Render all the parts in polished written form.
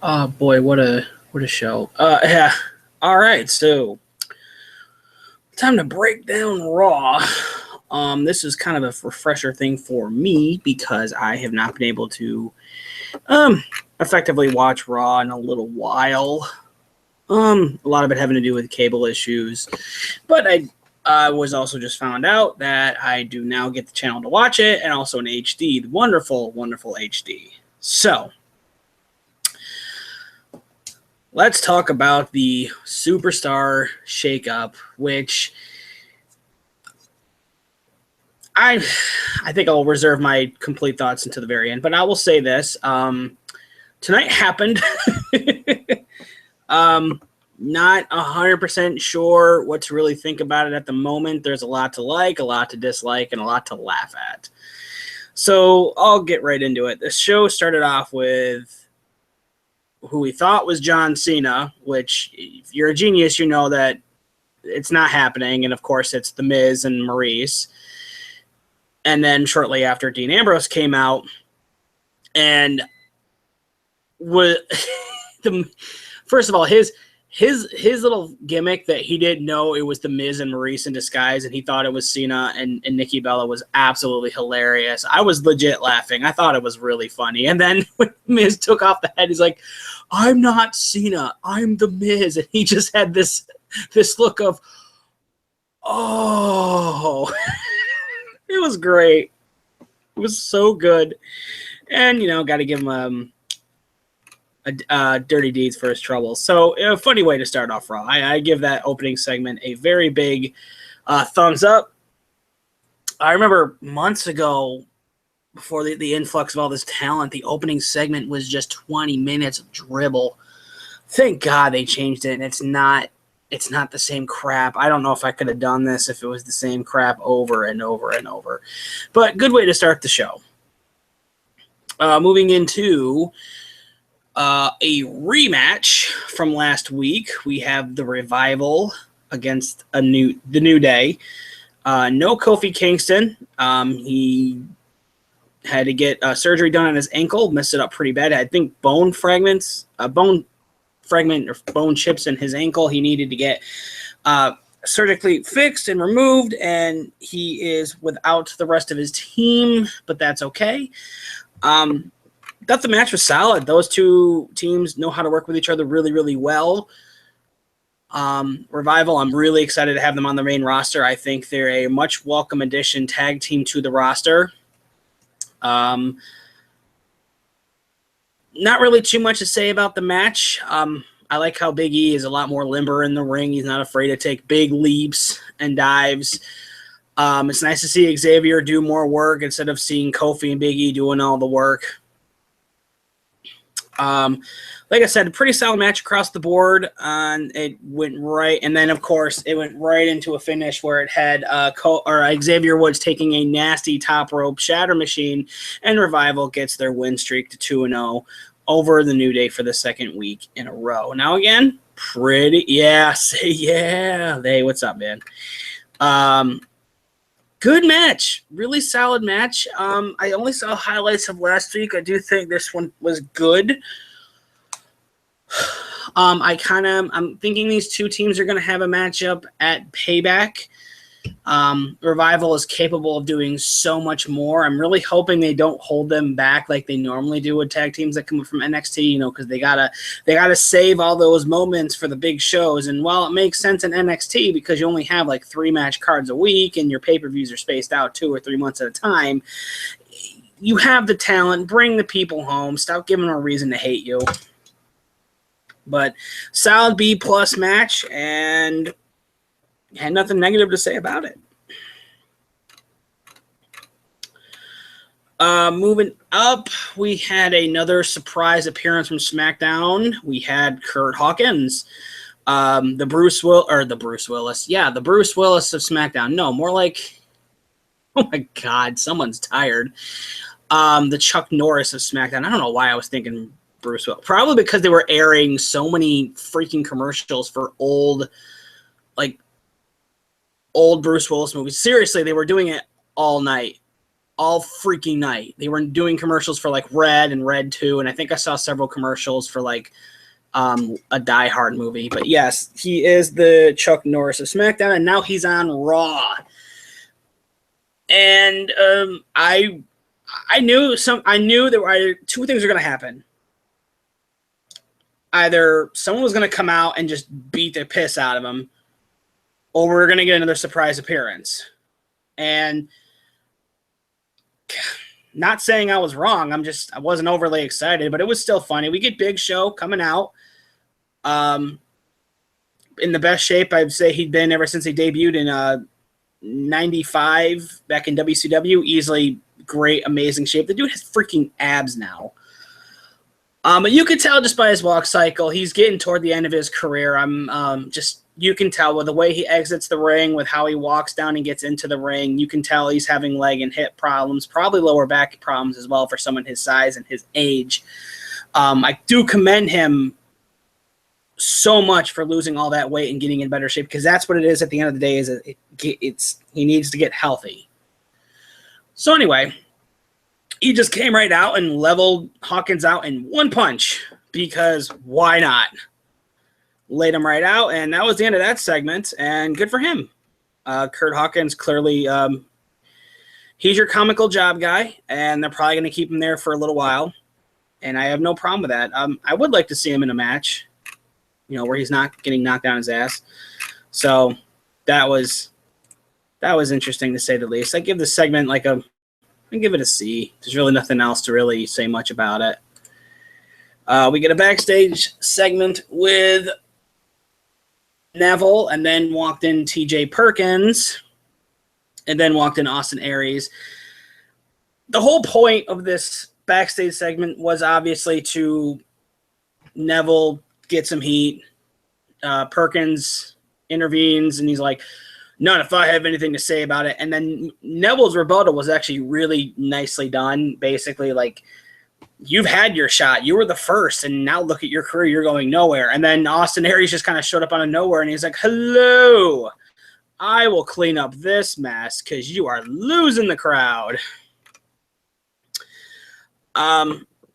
Oh boy, what a show. Yeah. All right, so time to break down Raw. This is kind of a refresher thing for me because I have not been able to effectively watch Raw in a little while. A lot of it having to do with cable issues, but I was also just found out that I do now get the channel to watch it, and also in HD, the wonderful, wonderful HD. So let's talk about the Superstar Shakeup, which I think I'll reserve my complete thoughts until the very end, but I will say this. Tonight happened. Not 100% sure what to really think about it at the moment. There's a lot to like, a lot to dislike, and a lot to laugh at. So I'll get right into it. The show started off with who we thought was John Cena, which if you're a genius, you know that it's not happening. And of course it's The Miz and Maurice. And then shortly after, Dean Ambrose came out and was first of all, his little gimmick that he didn't know it was The Miz and Maurice in disguise, and he thought it was Cena and Nikki Bella, was absolutely hilarious. I was legit laughing. I thought it was really funny. And then when Miz took off the head, he's like, "I'm not Cena, I'm The Miz," and he just had this look of, oh. It was great. It was so good. And, got to give him dirty deeds for his troubles. So, a funny way to start off Raw. I give that opening segment a very big thumbs up. I remember months ago, before the influx of all this talent, the opening segment was just 20 minutes of dribble. Thank God they changed it, and it's not the same crap. I don't know if I could have done this if it was the same crap over and over and over. But good way to start the show. Moving into a rematch from last week, we have the Revival against the New Day. No Kofi Kingston. He had to get surgery done on his ankle, messed it up pretty bad. I think bone fragment or bone chips in his ankle. He needed to get surgically fixed and removed, and he is without the rest of his team, but that's okay. Thought the match was solid. Those two teams know how to work with each other really, really well. Revival, I'm really excited to have them on the main roster. I think they're a much welcome addition tag team to the roster. Not really too much to say about the match. I like how Big E is a lot more limber in the ring. He's not afraid to take big leaps and dives. It's nice to see Xavier do more work instead of seeing Kofi and Big E doing all the work. Like I said, a pretty solid match across the board. It went right, and then of course it went right into a finish where it had Xavier Woods taking a nasty top rope shatter machine, and Revival gets their win streak to 2-0 over the New Day for the second week in a row. Now again, say yeah. Hey, what's up, man? Good match, really solid match. I only saw highlights of last week. I do think this one was good. I'm thinking these two teams are going to have a matchup at Payback. Revival is capable of doing so much more. I'm really hoping they don't hold them back like they normally do with tag teams that come up from NXT, because they gotta save all those moments for the big shows. And while it makes sense in NXT because you only have like 3 match cards a week and your pay-per-views are spaced out 2 or 3 months at a time, you have the talent, bring the people home, stop giving them a reason to hate you. But solid B+ match, and had nothing negative to say about it. Moving up, we had another surprise appearance from Smackdown. We had Curt Hawkins, the Bruce Willis of SmackDown. No, more like, oh my God, someone's tired. The Chuck Norris of SmackDown. I don't know why I was thinking Bruce Willis. Probably because they were airing so many freaking commercials for old Bruce Willis movies. Seriously, they were doing it all night. all freaking night. They were doing commercials for like Red and Red 2, and I think I saw several commercials for like a Die Hard movie. But yes, he is the Chuck Norris of SmackDown, and now he's on Raw. And I knew there were either two things were going to happen. Either someone was going to come out and just beat the piss out of him, or we're going to get another surprise appearance. And not saying I was wrong. I wasn't overly excited, but it was still funny. We get Big Show coming out. In the best shape I'd say he'd been ever since he debuted in 95 back in WCW. Easily great, amazing shape. The dude has freaking abs now. But you could tell just by his walk cycle, he's getting toward the end of his career. You can tell with the way he exits the ring, with how he walks down and gets into the ring. You can tell he's having leg and hip problems, probably lower back problems as well for someone his size and his age. I do commend him so much for losing all that weight and getting in better shape, because that's what it is at the end of the day. He needs to get healthy. So anyway, he just came right out and leveled Hawkins out in one punch, because why not? Laid him right out, and that was the end of that segment, and good for him. Curt Hawkins, clearly, he's your comical job guy, and they're probably going to keep him there for a little while, and I have no problem with that. I would like to see him in a match, where he's not getting knocked down his ass. So that was interesting, to say the least. I give this segment I give it a C. There's really nothing else to really say much about it. We get a backstage segment with Neville, and then walked in TJ Perkins, and then walked in Austin Aries. The whole point of this backstage segment was obviously to Neville get some heat. Perkins intervenes, and he's like, none if I have anything to say about it. And then Neville's rebuttal was actually really nicely done. Basically, like, you've had your shot. You were the first, and now look at your career. You're going nowhere. And then Austin Aries just kind of showed up out of nowhere, and he's like, hello, I will clean up this mess because you are losing the crowd.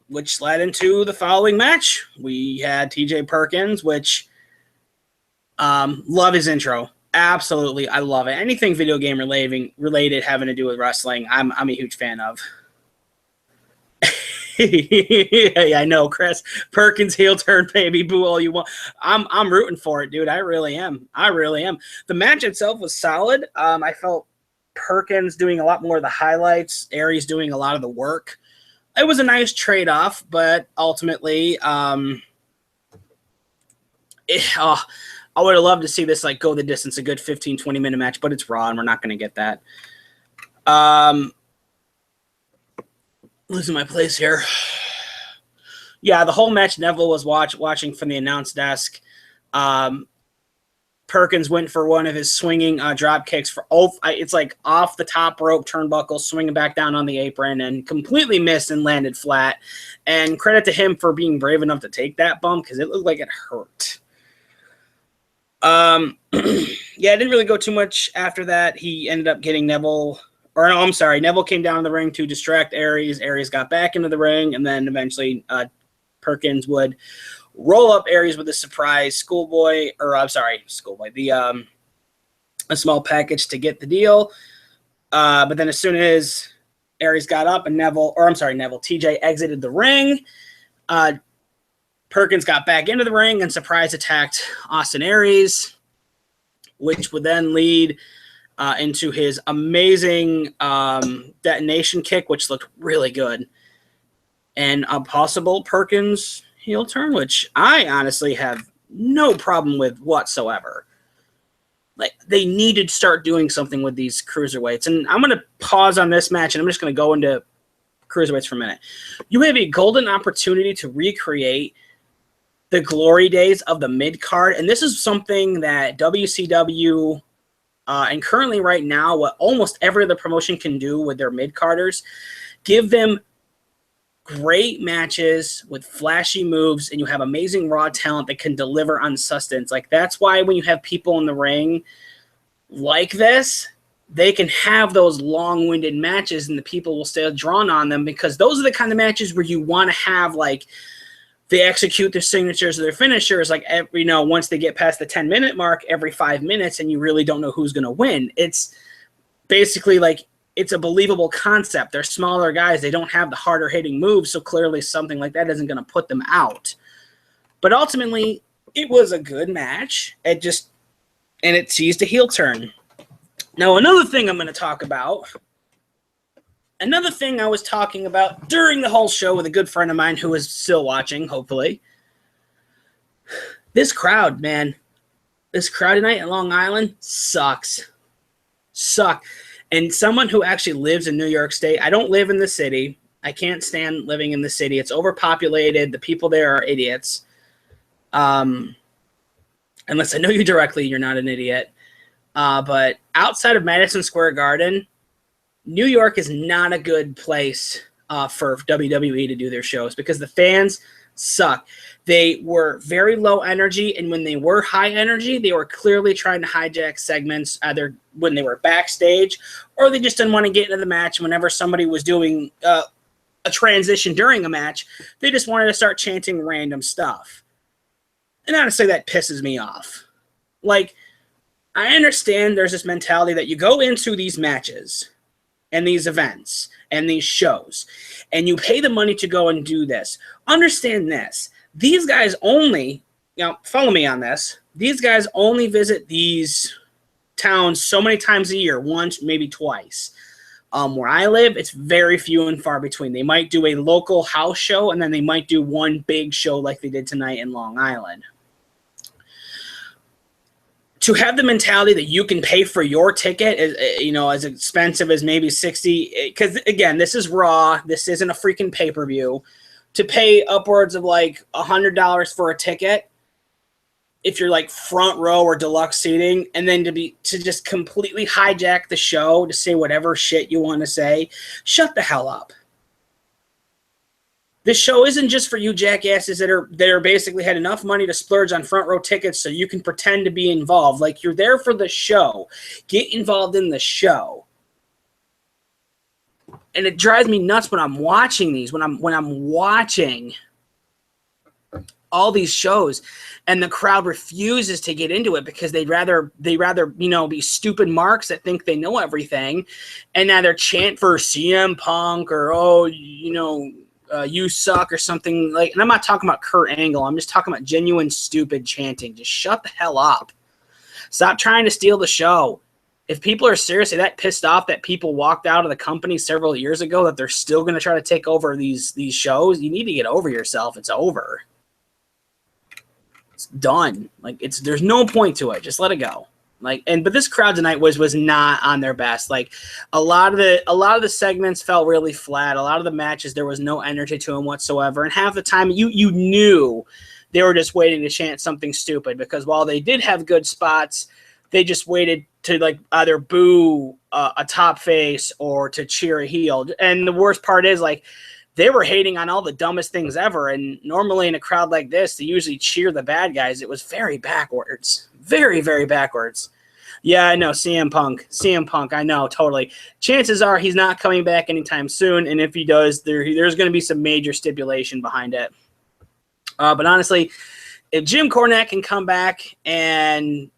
Which led into the following match. We had TJ Perkins, which love his intro. Absolutely, I love it. Anything video game related having to do with wrestling, I'm a huge fan of. Yeah, I know, Chris. Perkins heel turn, baby, boo all you want. I'm rooting for it, dude. I really am. The match itself was solid. I felt Perkins doing a lot more of the highlights, Aries doing a lot of the work. It was a nice trade-off, but ultimately, I would have loved to see this go the distance, a good 15, 20-minute match, but it's Raw, and we're not going to get that. Losing my place here. Yeah, the whole match, Neville was watching from the announce desk. Perkins went for one of his swinging drop kicks it's like off the top rope turnbuckle, swinging back down on the apron, and completely missed and landed flat. And credit to him for being brave enough to take that bump, because it looked like it hurt. Yeah, it didn't really go too much after that. He ended up getting Neville came down in the ring to distract Aries. Aries got back into the ring, and then eventually Perkins would roll up Aries with a surprise a small package to get the deal. But then as soon as Aries got up and TJ exited the ring, Perkins got back into the ring and surprise attacked Austin Aries, which would then lead into his amazing detonation kick, which looked really good, and a possible Perkins heel turn, which I honestly have no problem with whatsoever. Like, they needed to start doing something with these cruiserweights, and I'm going to pause on this match, and I'm just going to go into cruiserweights for a minute. You have a golden opportunity to recreate the glory days of the mid-card, and this is something that WCW and currently right now what almost every other promotion can do with their mid-carders, give them great matches with flashy moves, and you have amazing raw talent that can deliver on sustenance. Like, that's why when you have people in the ring like this, they can have those long-winded matches and the people will stay drawn on them, because those are the kind of matches where you want to have, like, they execute their signatures or their finishers, like, once they get past the 10-minute mark every 5 minutes, and you really don't know who's going to win. It's basically like, it's a believable concept. They're smaller guys. They don't have the harder hitting moves. So clearly something like that isn't going to put them out. But ultimately it was a good match. And it teased a heel turn. Now, another thing I'm going to talk about, another thing I was talking about during the whole show with a good friend of mine who is still watching, hopefully. This crowd, man, this crowd tonight in Long Island sucks. And someone who actually lives in New York State, I don't live in the city. I can't stand living in the city. It's overpopulated. The people there are idiots. Unless I know you directly, you're not an idiot. But outside of Madison Square Garden, New York is not a good place for WWE to do their shows, because the fans suck. They were very low energy, and when they were high energy, they were clearly trying to hijack segments, either when they were backstage or they just didn't want to get into the match. Whenever somebody was doing a transition during a match, they just wanted to start chanting random stuff. And honestly, that pisses me off. Like, I understand there's this mentality that you go into these matches and these events and these shows, and you pay the money to go and do this. Understand this. These guys only, follow me on this, these guys only visit these towns so many times a year, once, maybe twice. Where I live, it's very few and far between. They might do a local house show, and then they might do one big show like they did tonight in Long Island. To have the mentality that you can pay for your ticket, as expensive as maybe $60, because again, this is Raw, this isn't a freaking pay-per-view, to pay upwards of like $100 for a ticket, if you're like front row or deluxe seating, and then to just completely hijack the show to say whatever shit you want to say, shut the hell up. This show isn't just for you jackasses that are basically had enough money to splurge on front row tickets so you can pretend to be involved. Like, you're there for the show. Get involved in the show. And it drives me nuts when I'm watching these, when I'm watching all these shows, and the crowd refuses to get into it because they'd rather be stupid marks that think they know everything, and either chant for CM Punk or you suck or something like. And I'm not talking about Kurt Angle. I'm just talking about genuine stupid chanting. Just shut the hell up. Stop trying to steal the show. If people are seriously that pissed off that people walked out of the company several years ago, that they're still going to try to take over these shows, you need to get over yourself. It's over. It's done. Like, there's no point to it. Just let it go. But this crowd tonight was not on their best. Like, a lot of the segments felt really flat. A lot of the matches, there was no energy to them whatsoever. And half the time, you knew they were just waiting to chant something stupid, because while they did have good spots, they just waited to either boo a top face or to cheer a heel. And the worst part is, they were hating on all the dumbest things ever. And normally in a crowd like this, they usually cheer the bad guys. It was very backwards. Very, very backwards. Yeah, I know. CM Punk, I know, totally. Chances are he's not coming back anytime soon. And if he does, there's going to be some major stipulation behind it. But honestly, if Jim Cornette can come back and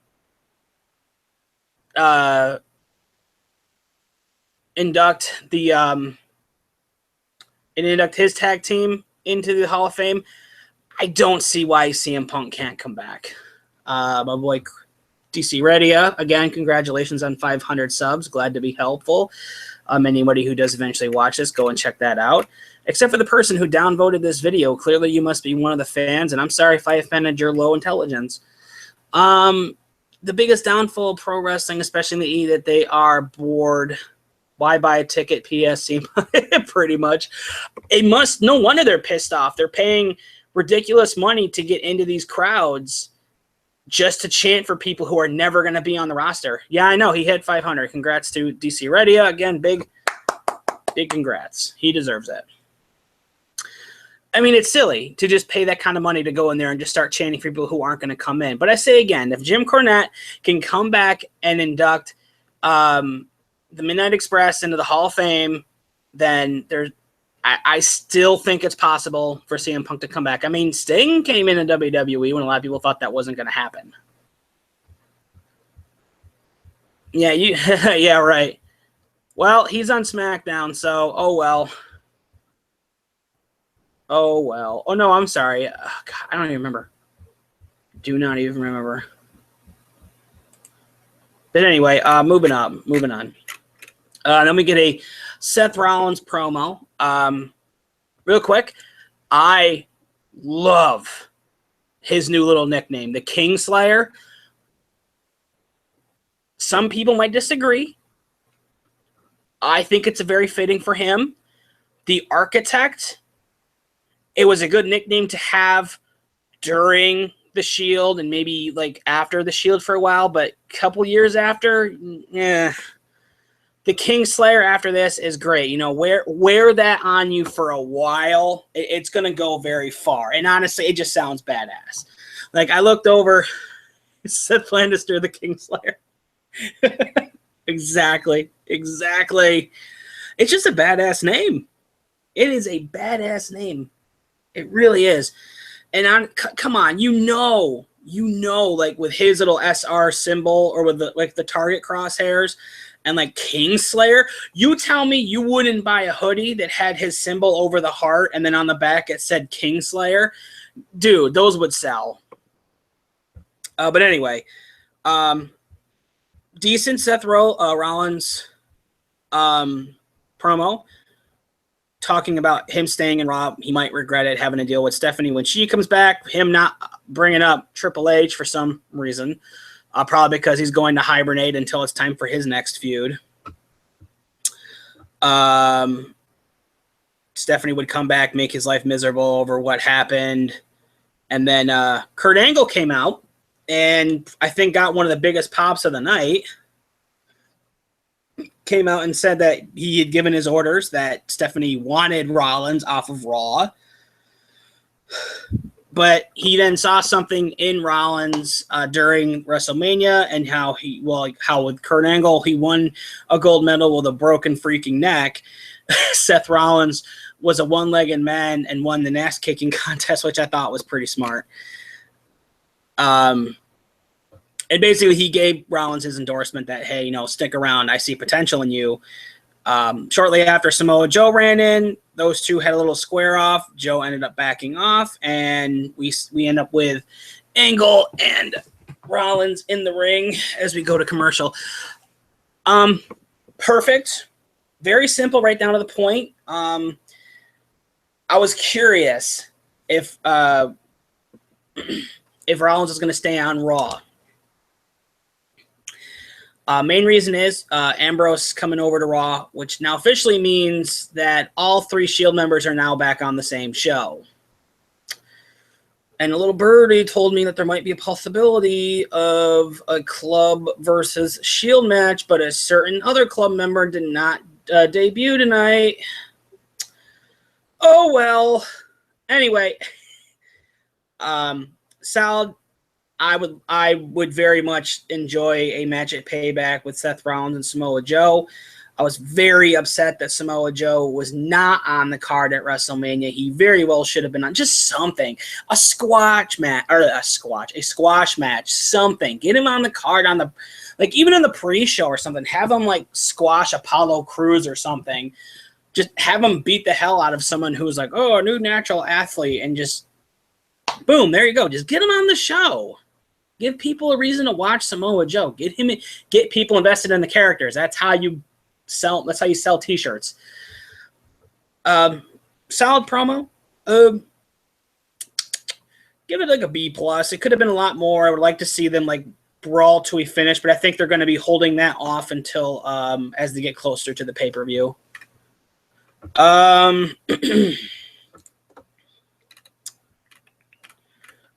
induct his tag team into the Hall of Fame, I don't see why CM Punk can't come back. My boy DC Redia, again, congratulations on 500 subs. Glad to be helpful. Anybody who does eventually watch this, go and check that out. Except for the person who downvoted this video. Clearly you must be one of the fans, and I'm sorry if I offended your low intelligence. The biggest downfall of pro wrestling, especially in the E, that they are bored. Why buy a ticket, PSC? Pretty much. No wonder they're pissed off. They're paying ridiculous money to get into these crowds just to chant for people who are never going to be on the roster. Yeah, I know. He hit 500. Congrats to DC Redia. Again, big congrats. He deserves it. I mean, it's silly to just pay that kind of money to go in there and just start chanting for people who aren't going to come in. But I say again, if Jim Cornette can come back and induct the Midnight Express into the Hall of Fame, then I still think it's possible for CM Punk to come back. I mean, Sting came in WWE when a lot of people thought that wasn't going to happen. Yeah, yeah, right. Well, he's on SmackDown, so oh well. Oh well. Oh no, I'm sorry. God, I don't even remember. Do not even remember. But anyway, moving on. Then we get a Seth Rollins promo. Real quick, I love his new little nickname, the Kingslayer. Some people might disagree. I think it's very fitting for him. The Architect, it was a good nickname to have during the Shield and maybe like after the Shield for a while, but a couple years after, yeah. The Kingslayer after this is great. You know, wear that on you for a while. It's going to go very far. And honestly, it just sounds badass. Like, I looked over, Seth Lannister, the Kingslayer. Exactly. It's just a badass name. It is a badass name. It really is. And come on, you know, like with his little SR symbol or with the target crosshairs and like Kingslayer, you tell me you wouldn't buy a hoodie that had his symbol over the heart and then on the back it said Kingslayer. Dude, those would sell. But anyway, decent Seth Rollins promo. Talking about him staying in Raw, he might regret it, having to deal with Stephanie when she comes back, him not bringing up Triple H for some reason, probably because he's going to hibernate until it's time for his next feud. Stephanie would come back, make his life miserable over what happened, and then Kurt Angle came out, and I think got one of the biggest pops of the night. Came out and said that he had given his orders that Stephanie wanted Rollins off of Raw. But he then saw something in Rollins during WrestleMania and how with Kurt Angle, he won a gold medal with a broken freaking neck. Seth Rollins was a one-legged man and won the ass-kicking contest, which I thought was pretty smart. And basically, he gave Rollins his endorsement that, hey, you know, stick around. I see potential in you. Shortly after Samoa Joe ran in, those two had a little square off. Joe ended up backing off, and we end up with Angle and Rollins in the ring as we go to commercial. Perfect. Very simple, right down to the point. I was curious if Rollins is going to stay on Raw. Main reason is Ambrose coming over to Raw, which now officially means that all three Shield members are now back on the same show. And a little birdie told me that there might be a possibility of a Club versus Shield match, but a certain other Club member did not debut tonight. Oh, well. Anyway, Sal, I would very much enjoy a match at Payback with Seth Rollins and Samoa Joe. I was very upset that Samoa Joe was not on the card at WrestleMania. He very well should have been on just something, a squash match, something. Get him on the card even in the pre-show or something. Have him like squash Apollo Crews or something. Just have him beat the hell out of someone who's like, oh, a new natural athlete, and just boom, there you go. Just get him on the show. Give people a reason to watch Samoa Joe. Get people invested in the characters. That's how you sell. That's how you sell T-shirts. Solid promo. Give it like a B+. It could have been a lot more. I would like to see them like brawl till we finish, but I think they're going to be holding that off until as they get closer to the pay-per-view.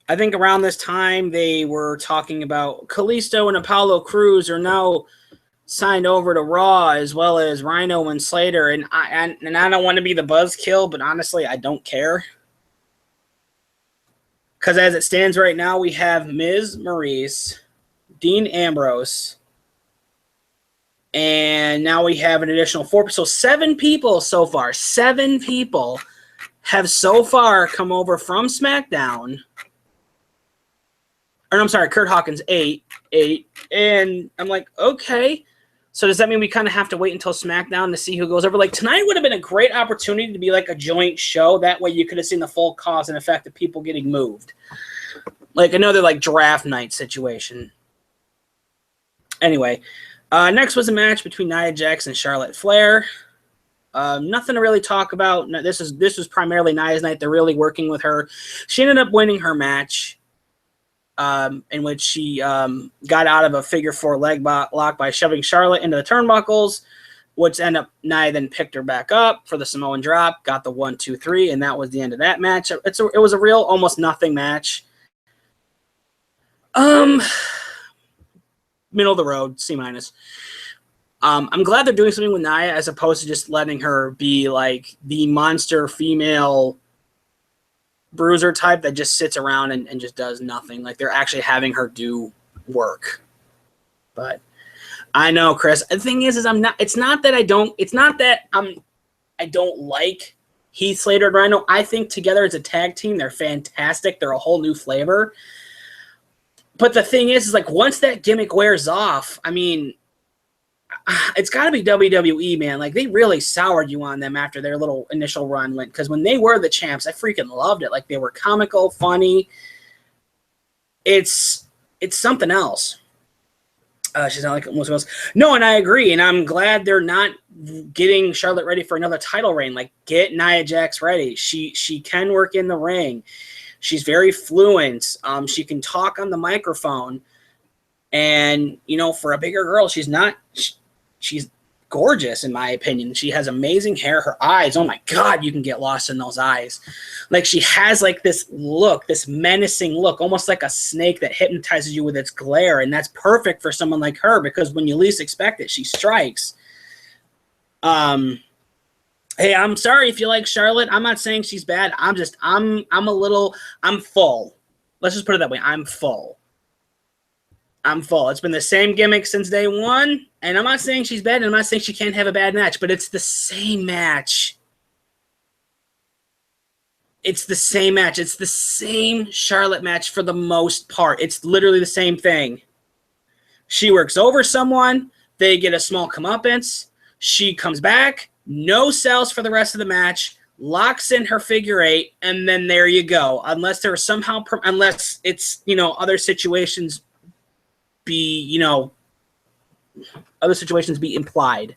I think around this time they were talking about Kalisto and Apollo Crews are now signed over to Raw, as well as Rhino and Slater. And I don't want to be the buzzkill, but honestly, I don't care. Because as it stands right now, we have Miz, Maurice, Dean Ambrose, And now we have an additional 4. So 7 people so far. 7 people have so far come over from SmackDown. Or I'm sorry, Curt Hawkins, 8. And I'm like, okay. So does that mean we kind of have to wait until SmackDown to see who goes over? Like, tonight would have been a great opportunity to be like a joint show. That way you could have seen the full cause and effect of people getting moved. Like another like draft night situation. Anyway, next was a match between Nia Jax and Charlotte Flair. Nothing to really talk about. No, this was primarily Nia's night. They're really working with her. She ended up winning her match, in which she got out of a figure 4 leg lock by shoving Charlotte into the turnbuckles, which ended up Nia then picked her back up for the Samoan drop, got the 1, 2, 3, and that was the end of that match. It was a real almost nothing match. Middle of the road, C-. I'm glad they're doing something with Nia as opposed to just letting her be like the monster female bruiser type that just sits around and just does nothing. Like they're actually having her do work. But I know, Chris. The thing is I don't like Heath Slater and Rhino. I think together as a tag team, they're fantastic. They're a whole new flavor. But the thing is like once that gimmick wears off, I mean, it's got to be WWE, man. Like they really soured you on them after their little initial run went. Because when they were the champs, I freaking loved it. Like they were comical, funny. It's something else. She's not like most of us. No, and I agree. And I'm glad they're not getting Charlotte ready for another title reign. Like get Nia Jax ready. She can work in the ring. She's very fluent. She can talk on the microphone. And, you know, for a bigger girl, she's gorgeous, in my opinion. She has amazing hair. Her eyes, oh, my God, you can get lost in those eyes. Like, she has, like, this look, this menacing look, almost like a snake that hypnotizes you with its glare. And that's perfect for someone like her because when you least expect it, she strikes. Hey, I'm sorry if you like Charlotte. I'm not saying she's bad. I'm full. Let's just put it that way. I'm full. It's been the same gimmick since day one, and I'm not saying she's bad, and I'm not saying she can't have a bad match, but it's the same match. It's the same match. It's the same Charlotte match for the most part. It's literally the same thing. She works over someone. They get a small comeuppance. She comes back. No sells for the rest of the match, locks in her figure 8, and then there you go. Unless it's, you know, other situations be implied.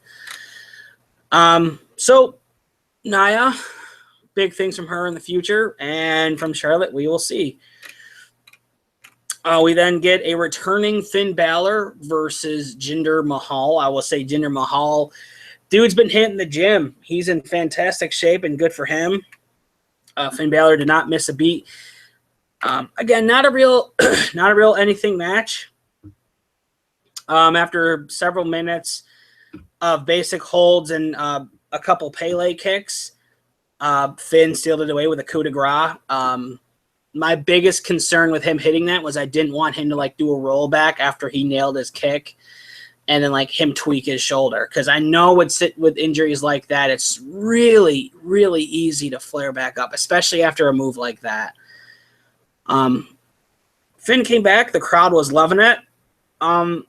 So Nia, big things from her in the future, and from Charlotte, we will see. We then get a returning Finn Balor versus Jinder Mahal. I will say Jinder Mahal. Dude's been hitting the gym. He's in fantastic shape and good for him. Finn Balor did not miss a beat. Again, not a real anything match. After several minutes of basic holds and a couple Pele kicks, Finn sealed it away with a coup de grace. My biggest concern with him hitting that was I didn't want him to like do a rollback after he nailed his kick. And then, like, him tweak his shoulder. Because I know with injuries like that, it's really, really easy to flare back up, especially after a move like that. Finn came back. The crowd was loving it. I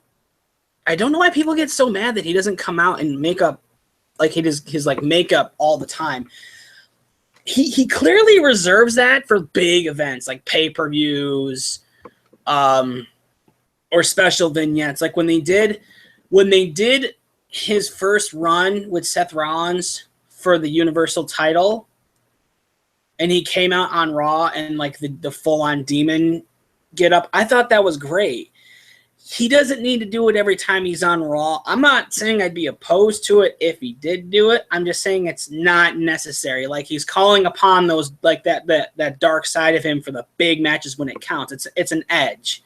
don't know why people get so mad that he doesn't come out and make up, like, his like, makeup all the time. He clearly reserves that for big events, like pay-per-views or special vignettes. Like, when they did his first run with Seth Rollins for the Universal title, and he came out on Raw and like the full-on demon get up, I thought that was great. He doesn't need to do it every time he's on Raw. I'm not saying I'd be opposed to it if he did do it. I'm just saying it's not necessary. Like, he's calling upon those, like that dark side of him for the big matches when it counts. It's an edge.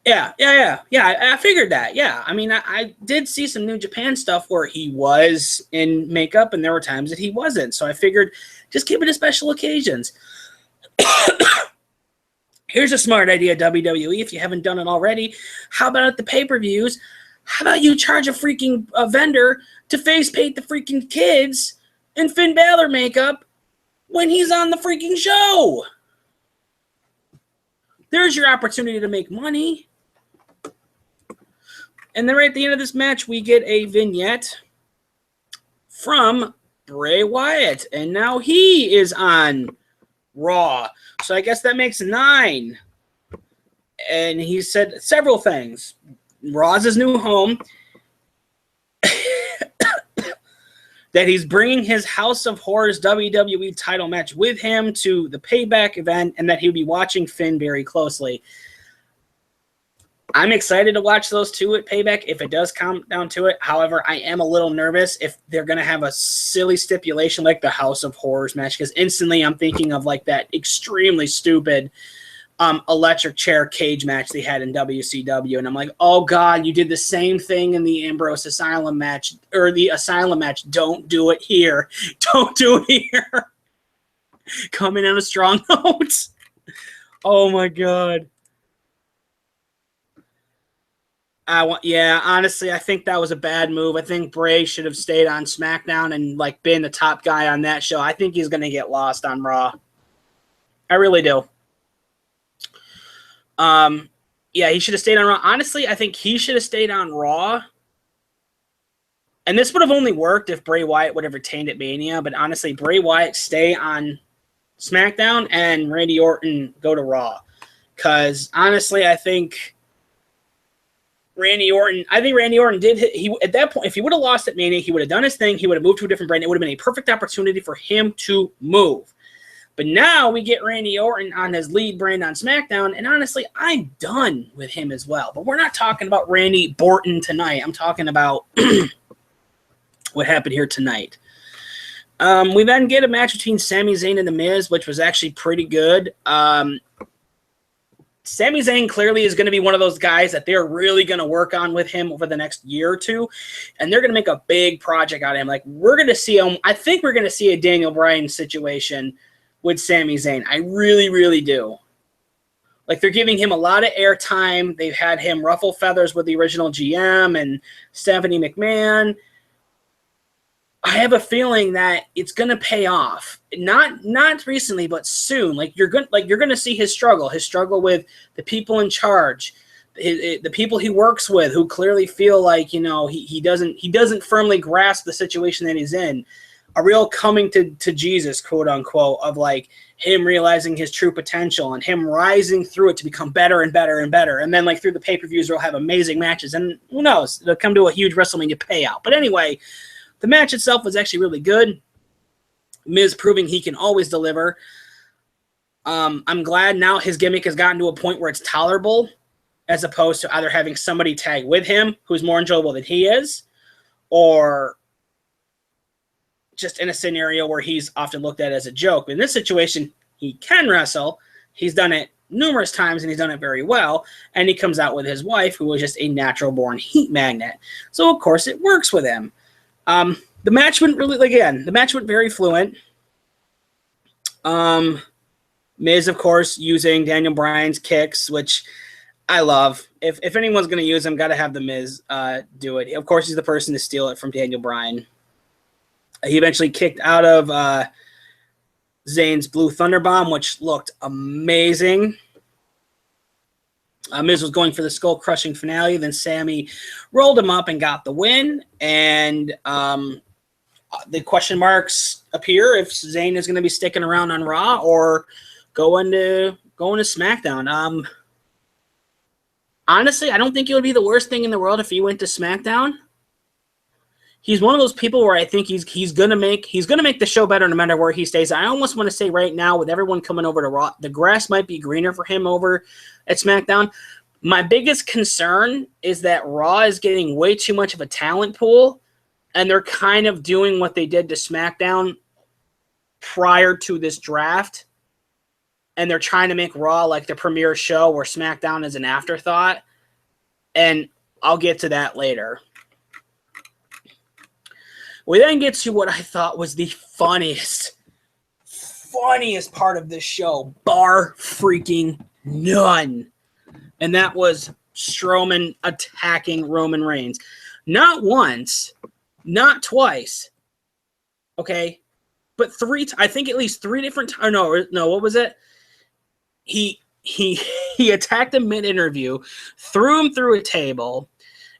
Yeah. I figured that. Yeah. I mean, I did see some New Japan stuff where he was in makeup and there were times that he wasn't. So I figured just keep it to special occasions. Here's a smart idea, WWE, if you haven't done it already. How about at the pay-per-views, How about you charge a freaking vendor to face paint the freaking kids in Finn Balor makeup when he's on the freaking show? There's your opportunity to make money. And then right at the end of this match, we get a vignette from Bray Wyatt. And now he is on Raw. So I guess that makes 9. And he said several things. Raw's his new home. That he's bringing his House of Horrors WWE title match with him to the Payback event, and that he'll be watching Finn very closely. I'm excited to watch those two at Payback if it does come down to it. However, I am a little nervous if they're going to have a silly stipulation like the House of Horrors match, because instantly I'm thinking of like that extremely stupid electric chair cage match they had in WCW, and I'm like, oh god, you did the same thing in the Ambrose Asylum match, or the Asylum match. Don't do it here. Don't do it here. Coming in a strong note. Oh my god. Honestly, I think that was a bad move. I think Bray should have stayed on SmackDown and like been the top guy on that show. I think he's going to get lost on Raw. I really do. He should have stayed on Raw. Honestly, I think he should have stayed on Raw. And this would have only worked if Bray Wyatt would have retained at Mania. But honestly, Bray Wyatt stay on SmackDown and Randy Orton go to Raw. Because honestly, I think Randy Orton did at that point, if he would have lost at Mania, he would have done his thing. He would have moved to a different brand. It would have been a perfect opportunity for him to move. But now we get Randy Orton on his lead brand on SmackDown, and honestly, I'm done with him as well. But we're not talking about Randy Orton tonight. I'm talking about what happened here tonight. We then get a match between Sami Zayn and The Miz, which was actually pretty good. Sami Zayn clearly is going to be one of those guys that they're really going to work on with him over the next year or two, and they're going to make a big project out of him. Like, we're going to see him. I think we're going to see a Daniel Bryan situation with Sami Zayn. I really, really do. Like, they're giving him a lot of airtime. They've had him ruffle feathers with the original GM and Stephanie McMahon. I have a feeling that it's going to pay off. Not recently, but soon. Like, you're going to see his struggle with the people in charge, the people he works with, who clearly feel like, he doesn't firmly grasp the situation that he's in. A real coming to Jesus, quote unquote, of like him realizing his true potential and him rising through it to become better and better and better. And then like through the pay-per-views, we'll have amazing matches, and who knows, they'll come to a huge WrestleMania payout. But anyway, the match itself was actually really good. Miz proving he can always deliver. I'm glad now his gimmick has gotten to a point where it's tolerable, as opposed to either having somebody tag with him who's more enjoyable than he is, or just in a scenario where he's often looked at as a joke. In this situation, he can wrestle. He's done it numerous times, and he's done it very well. And he comes out with his wife, who was just a natural-born heat magnet. So, of course, it works with him. The match went very fluent. Miz, of course, using Daniel Bryan's kicks, which I love. If anyone's going to use them, got to have the Miz do it. Of course, he's the person to steal it from Daniel Bryan. He eventually kicked out of Zayn's Blue Thunder Bomb, which looked amazing. Miz was going for the skull-crushing finale. Then Sami rolled him up and got the win. And the question marks appear if Zayn is going to be sticking around on Raw or going to SmackDown. Honestly, I don't think it would be the worst thing in the world if he went to SmackDown. He's one of those people where I think he's gonna make the show better no matter where he stays. I almost want to say right now, with everyone coming over to Raw, the grass might be greener for him over at SmackDown. My biggest concern is that Raw is getting way too much of a talent pool, and they're kind of doing what they did to SmackDown prior to this draft, and they're trying to make Raw like the premier show where SmackDown is an afterthought, and I'll get to that later. We then get to what I thought was the funniest part of this show, bar freaking none. And that was Strowman attacking Roman Reigns. Not once, not twice, okay? But I think at least 3 different times. No, what was it? He attacked him mid-interview, threw him through a table,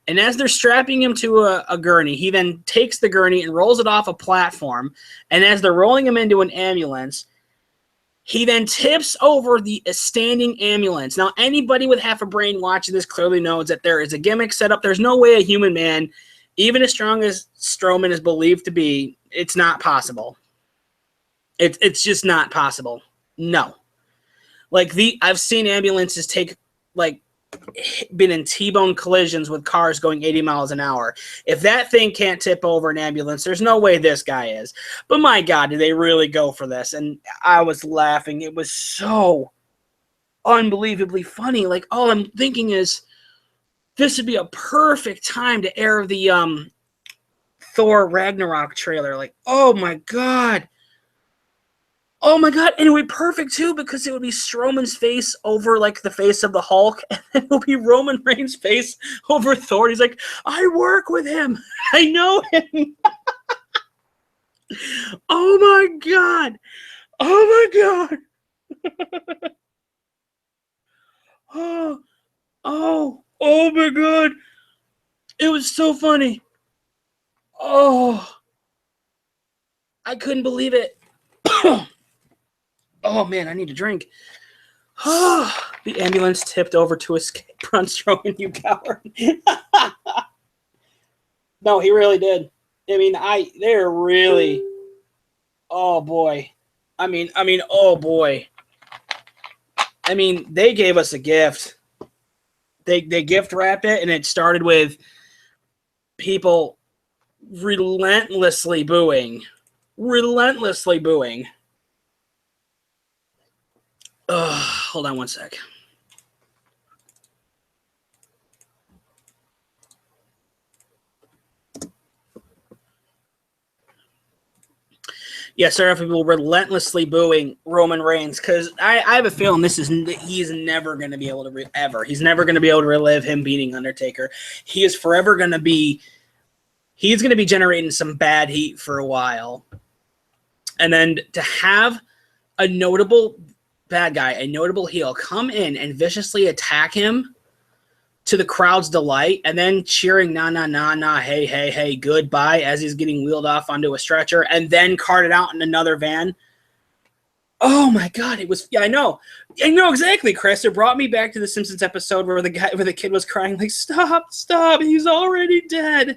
and as they're strapping him to a gurney, he then takes the gurney and rolls it off a platform, and as they're rolling him into an ambulance, he then tips over the standing ambulance. Now, anybody with half a brain watching this clearly knows that there is a gimmick set up. There's no way a human man, even as strong as Strowman is believed to be, it's not possible. It's just not possible. No. Like, I've seen ambulances been in T-bone collisions with cars going 80 miles an hour. If that thing can't tip over an ambulance, there's no way this guy is. But my God, did they really go for this? And I was laughing. It was so unbelievably funny. Like, all I'm thinking is, this would be a perfect time to air the Thor Ragnarok trailer. Like, oh my God. Oh my God, and it would be perfect too because it would be Strowman's face over like the face of the Hulk, and it will be Roman Reigns' face over Thor. He's like, I work with him. I know him. Oh my God. Oh my God. Oh my God. It was so funny. Oh, I couldn't believe it. Oh, man, I need a drink. The ambulance tipped over to escape Braun Strowman, you coward. No, he really did. I mean, they're really, oh, boy. I mean, oh, boy. I mean, they gave us a gift. They gift wrapped it, and it started with people relentlessly booing. Relentlessly booing. Hold on one sec. Yeah, sorry for people relentlessly booing Roman Reigns because I have a feeling he's never going to be able to he's never going to be able to relive him beating Undertaker. He is forever going to be. He's going to be generating some bad heat for a while, and then to have a notable bad guy, a notable heel, come in and viciously attack him to the crowd's delight, and then cheering, nah, nah, nah, nah, hey, hey, hey, goodbye, as he's getting wheeled off onto a stretcher, and then carted out in another van. Oh my God, it was, yeah, I know exactly, Chris. It brought me back to the Simpsons episode where the kid was crying, like, stop, he's already dead.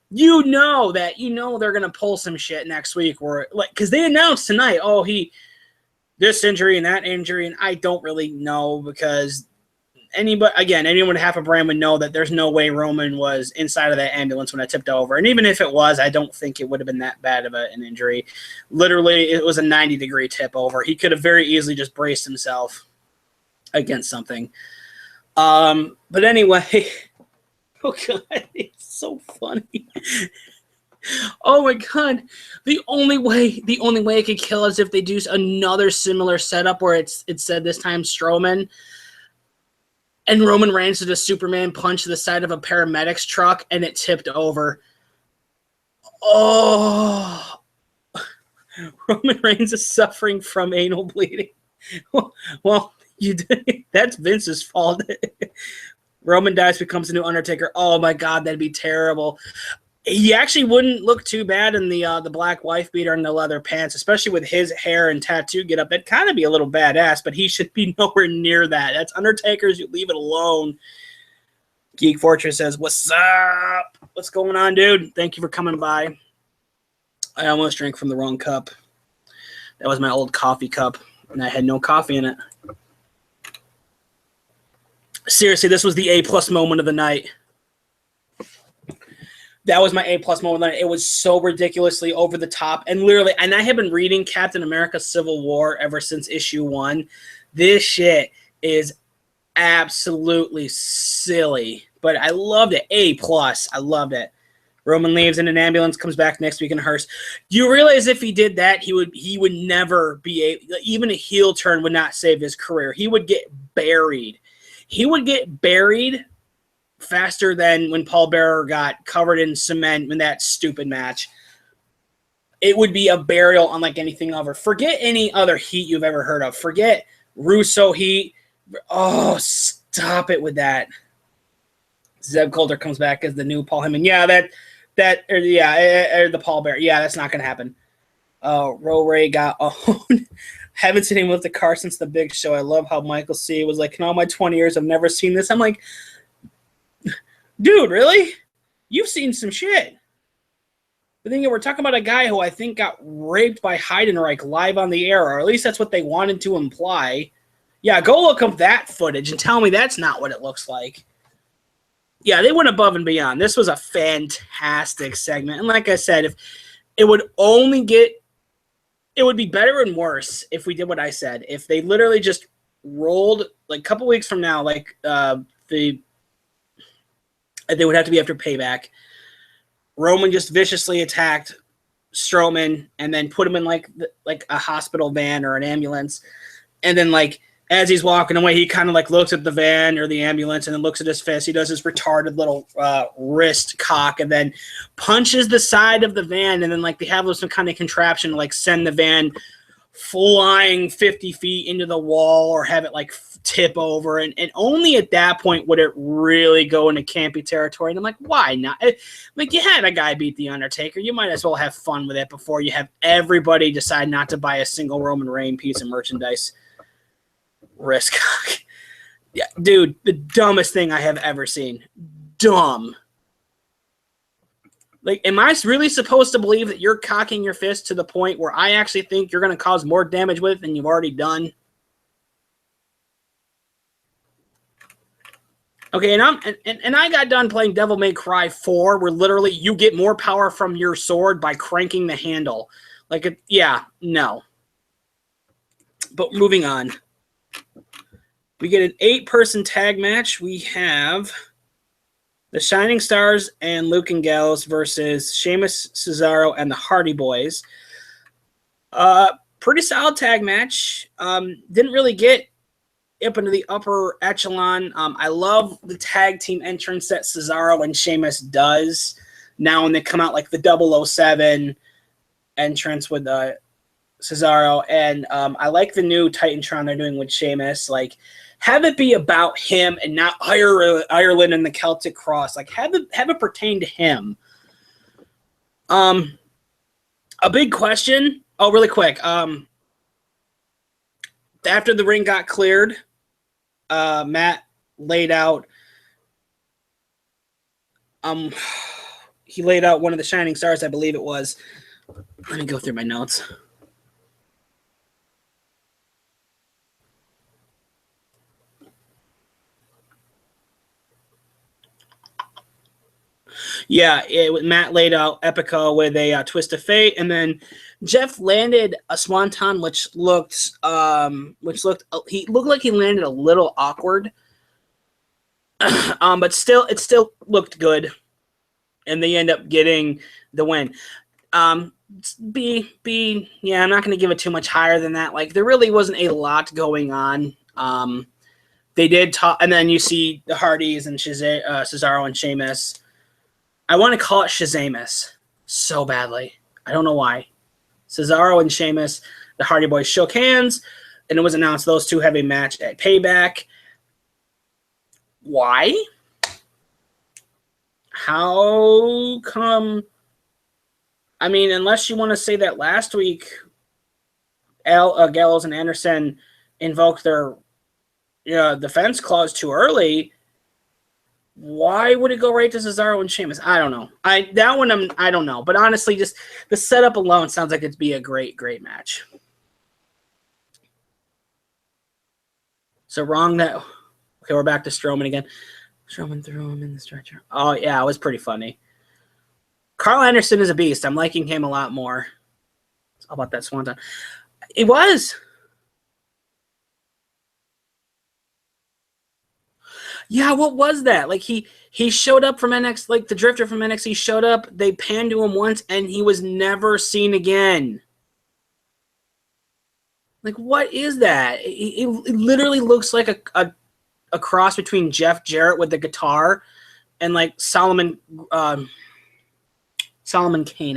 You know they're going to pull some shit next week, where, like, because they announced tonight, this injury and that injury, and I don't really know because anyone with half a brain would know that there's no way Roman was inside of that ambulance when I tipped over. And even if it was, I don't think it would have been that bad of an injury. Literally, it was a 90-degree tip over. He could have very easily just braced himself against something. But anyway, oh God, it's so funny. Oh my God. The only way it could kill is if they do another similar setup where it's said this time Strowman and Roman Reigns did a Superman punch to the side of a paramedic's truck and it tipped over. Oh, Roman Reigns is suffering from anal bleeding. Well, that's Vince's fault. Roman dies, becomes a new Undertaker. Oh my God, that'd be terrible. He actually wouldn't look too bad in the black wife beater and the leather pants, especially with his hair and tattoo get up. That'd kind of be a little badass, but he should be nowhere near that. That's Undertaker's. You leave it alone. Geek Fortress says, "What's up? What's going on, dude? Thank you for coming by." I almost drank from the wrong cup. That was my old coffee cup, and I had no coffee in it. Seriously, this was the A+ moment of the night. That was my A+ moment. It was so ridiculously over the top. And literally, and I have been reading Captain America Civil War ever since issue 1. This shit is absolutely silly. But I loved it. A+. I loved it. Roman leaves in an ambulance, comes back next week in a hearse. You realize if he did that, he would never be even a heel turn would not save his career. He would get buried. he would get buried faster than when Paul Bearer got covered in cement in that stupid match. It would be a burial unlike anything ever. Forget any other heat you've ever heard of. Forget Russo heat. Oh, stop it with that. Zeb Coulter comes back as the new Paul Heyman. Yeah, the Paul Bearer. Yeah, that's not going to happen. Ro Ray got owned. Haven't seen him with the car since the Big Show. I love how Michael C. was like, in all my 20 years, I've never seen this. I'm like, dude, really? You've seen some shit. The thing is, we're talking about a guy who I think got raped by Heidenreich live on the air, or at least that's what they wanted to imply. Yeah, go look up that footage and tell me that's not what it looks like. Yeah, they went above and beyond. This was a fantastic segment. And like I said, if it would be better and worse if we did what I said. If they literally just rolled, like a couple weeks from now, like they would have to be after Payback. Roman just viciously attacked Strowman and then put him in like a hospital van or an ambulance. And then like as he's walking away, he kind of like looks at the van or the ambulance and then looks at his fist. He does his retarded little wrist cock and then punches the side of the van. And then like they have some kind of contraption to like send the van flying 50 feet into the wall or have it like tip over. And only at that point would it really go into campy territory. And I'm like, why not? Like you had a guy beat The Undertaker. You might as well have fun with it before you have everybody decide not to buy a single Roman Reigns piece of merchandise. Wrist cock. Yeah, dude, the dumbest thing I have ever seen. Dumb. Like, am I really supposed to believe that you're cocking your fist to the point where I actually think you're going to cause more damage with it than you've already done? Okay, and I got done playing Devil May Cry 4, where literally you get more power from your sword by cranking the handle. Like, yeah, no. But moving on. We get an 8-person tag match. We have the Shining Stars and Luke and Gallows versus Sheamus, Cesaro, and the Hardy Boys. Pretty solid tag match. Didn't really get up into the upper echelon. I love the tag team entrance that Cesaro and Sheamus does now when they come out, like the 007 entrance with Cesaro. And I like the new Titantron they're doing with Sheamus. Like, have it be about him and not Ireland and the Celtic Cross. Like, have it pertain to him. A big question. Oh, really quick. After the ring got cleared, Matt laid out. He laid out one of the Shining Stars, I believe it was. Let me go through my notes. Yeah, Matt laid out Epico with a twist of fate, and then Jeff landed a swanton, which looked he looked like he landed a little awkward, but it still looked good, and they end up getting the win. B, yeah, I'm not going to give it too much higher than that. Like, there really wasn't a lot going on. They did talk, and then you see the Hardys and Cesaro and Sheamus. I want to call it Shazamus so badly. I don't know why. Cesaro and Sheamus, the Hardy Boys, shook hands, and it was announced those two have a match at Payback. Why? How come? I mean, unless you want to say that last week Gallows and Anderson invoked their defense clause too early, why would it go right to Cesaro and Sheamus? I don't know. I don't know. But honestly, just the setup alone sounds like it'd be a great, great match. So wrong that. Okay, we're back to Strowman again. Strowman threw him in the stretcher. Oh, yeah, it was pretty funny. Carl Anderson is a beast. I'm liking him a lot more. It's all about that swanton. It was. Yeah, what was that? Like, he showed up from NXT, like the Drifter from NXT showed up, they panned to him once, and he was never seen again. Like, what is that? It literally looks like a a cross between Jeff Jarrett with the guitar and like Solomon Kane,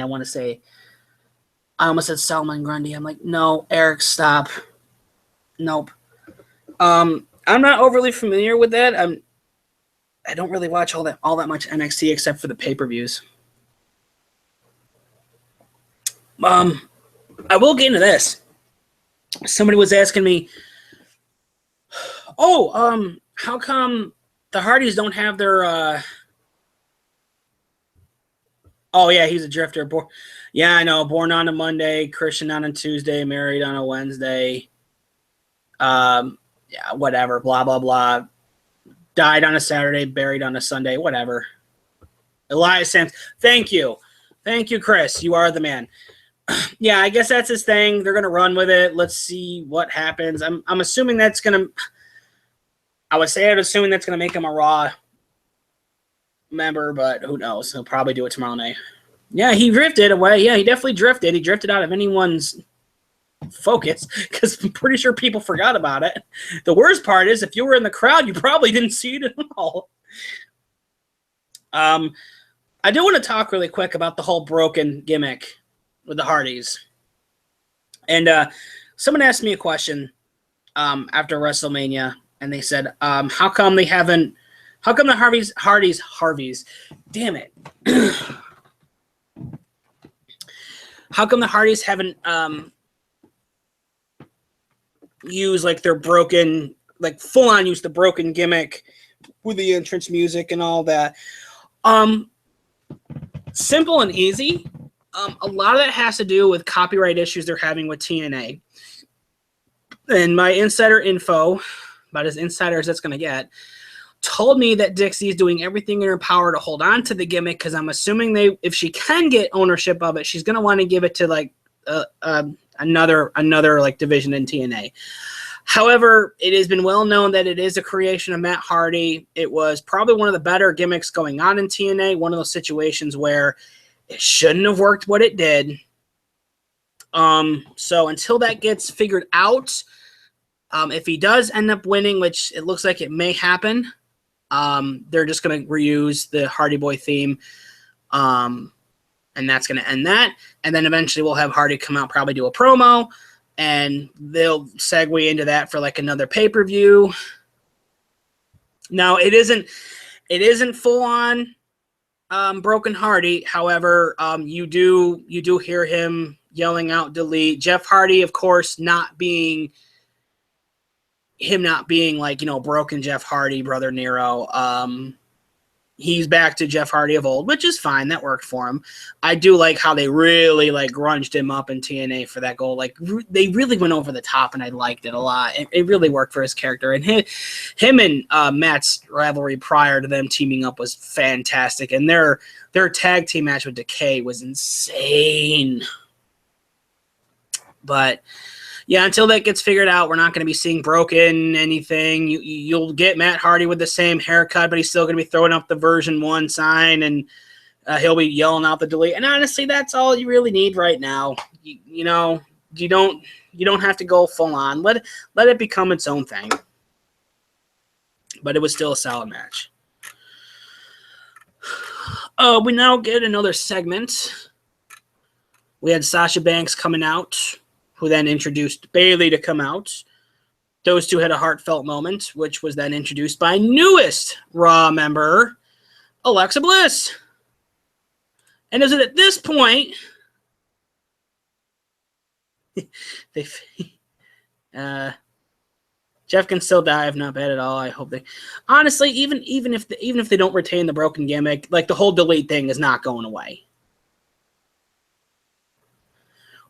I want to say. I almost said Solomon Grundy. I'm like, no, Eric, stop. Nope. I'm not overly familiar with that. I don't really watch all that much NXT except for the pay-per-views. I will get into this. Somebody was asking me, how come the Hardys don't have their Oh yeah, he's a drifter. Yeah, I know. Born on a Monday, Christian on a Tuesday, married on a Wednesday. Yeah, whatever. Blah blah blah. Died on a Saturday, buried on a Sunday. Whatever. Elias Sands. Thank you, Chris. You are the man. Yeah, I guess that's his thing. They're gonna run with it. Let's see what happens. I'm assuming that's gonna. I'd assuming that's gonna make him a Raw member, but who knows? He'll probably do it tomorrow night. Yeah, he drifted away. Yeah, he definitely drifted. He drifted out of anyone's focus because I'm pretty sure people forgot about it. The worst part is if you were in the crowd, you probably didn't see it at all. I do want to talk really quick about the whole broken gimmick with the Hardys. And someone asked me a question after WrestleMania, and they said, how come the Hardys, damn it. How come the Hardys haven't used like their broken, like full on use the broken gimmick with the entrance music and all that? Simple and easy. A lot of that has to do with copyright issues they're having with TNA. And my insider info, about as insider as that's going to get, told me that Dixie is doing everything in her power to hold on to the gimmick because I'm assuming if she can get ownership of it, she's going to want to give it to like another like division in TNA. However, it has been well known that it is a creation of Matt Hardy. It was probably one of the better gimmicks going on in TNA, one of those situations where it shouldn't have worked what it did. So until that gets figured out, if he does end up winning, which it looks like it may happen, they're just going to reuse the Hardy Boy theme. And that's going to end that. And then eventually we'll have Hardy come out, probably do a promo, and they'll segue into that for like another pay-per-view. Now, it isn't full on Broken Hardy. However, you do hear him yelling out delete. Jeff Hardy, of course, not being like, broken Jeff Hardy, Brother Nero. He's back to Jeff Hardy of old, which is fine. That worked for him. I do like how they really like grunged him up in TNA for that goal. Like they really went over the top, and I liked it a lot. It really worked for his character. And him and Matt's rivalry prior to them teaming up was fantastic. And their tag team match with Decay was insane. But yeah, until that gets figured out, we're not going to be seeing broken anything. You'll get Matt Hardy with the same haircut, but he's still going to be throwing up the version 1 sign, and he'll be yelling out the delete. And honestly, that's all you really need right now. You don't have to go full on. Let it become its own thing. But it was still a solid match. We now get another segment. We had Sasha Banks coming out, who then introduced Bayley to come out. Those two had a heartfelt moment, which was then introduced by newest Raw member, Alexa Bliss. And is it at this point, Jeff can still die if not bad at all. I hope they, honestly, even if they don't retain the broken gimmick, like the whole delete thing is not going away.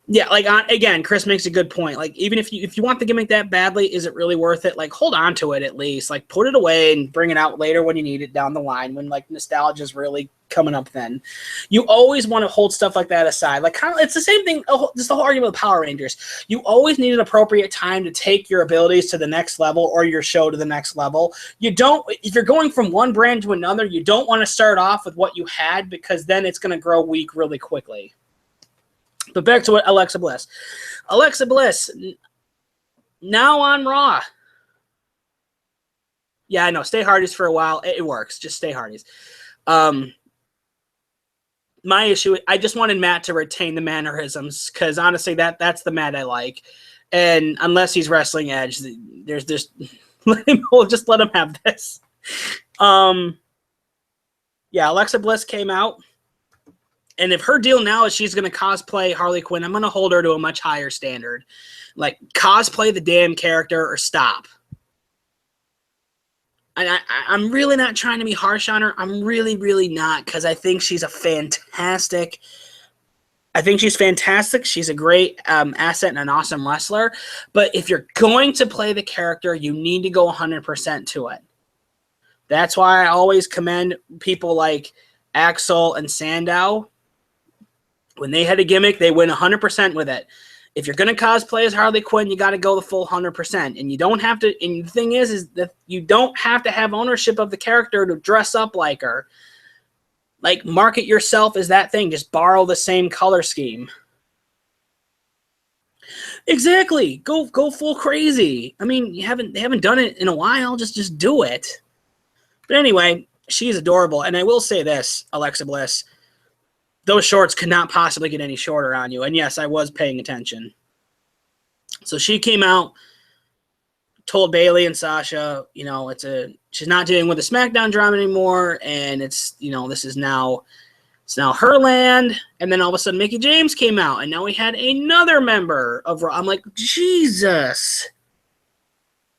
Yeah, like again, Chris makes a good point. Like even if you want the gimmick that badly, is it really worth it? Like hold on to it at least. Like put it away and bring it out later when you need it down the line when like nostalgia is really coming up. Then you always want to hold stuff like that aside. Like kind of it's the same thing. Just the whole argument with Power Rangers. You always need an appropriate time to take your abilities to the next level or your show to the next level. You don't if you're going from one brand to another, you don't want to start off with what you had because then it's going to grow weak really quickly. But back to what Alexa Bliss. Alexa Bliss, now on Raw. Yeah, I know. Stay Hardys for a while. It works. Just stay Hardys. My issue, I just wanted Matt to retain the mannerisms because honestly, that's the Matt I like. And unless he's wrestling Edge, there's just we'll just let him have this. Yeah, Alexa Bliss came out, and if her deal now is she's going to cosplay Harley Quinn, I'm going to hold her to a much higher standard. Like, cosplay the damn character or stop. And I'm really not trying to be harsh on her. I'm really, really not, because I think she's a fantastic. I think she's fantastic. She's a great asset and an awesome wrestler. But if you're going to play the character, you need to go 100% to it. That's why I always commend people like Axel and Sandow. When they had a gimmick, they went 100% with it. If you're going to cosplay as Harley Quinn, you got to go the full 100%. And you don't have to, and the thing is that you don't have to have ownership of the character to dress up like her. Like, market yourself as that thing. Just borrow the same color scheme. Exactly. Go full crazy. I mean, they haven't done it in a while. Just do it. But anyway, she's adorable. And I will say this, Alexa Bliss. Those shorts could not possibly get any shorter on you. And yes, I was paying attention. So she came out, told Bayley and Sasha, she's not dealing with the Smackdown drama anymore, and it's now her land. And then all of a sudden, Mickie James came out, and now we had another member of Raw. I'm like, Jesus.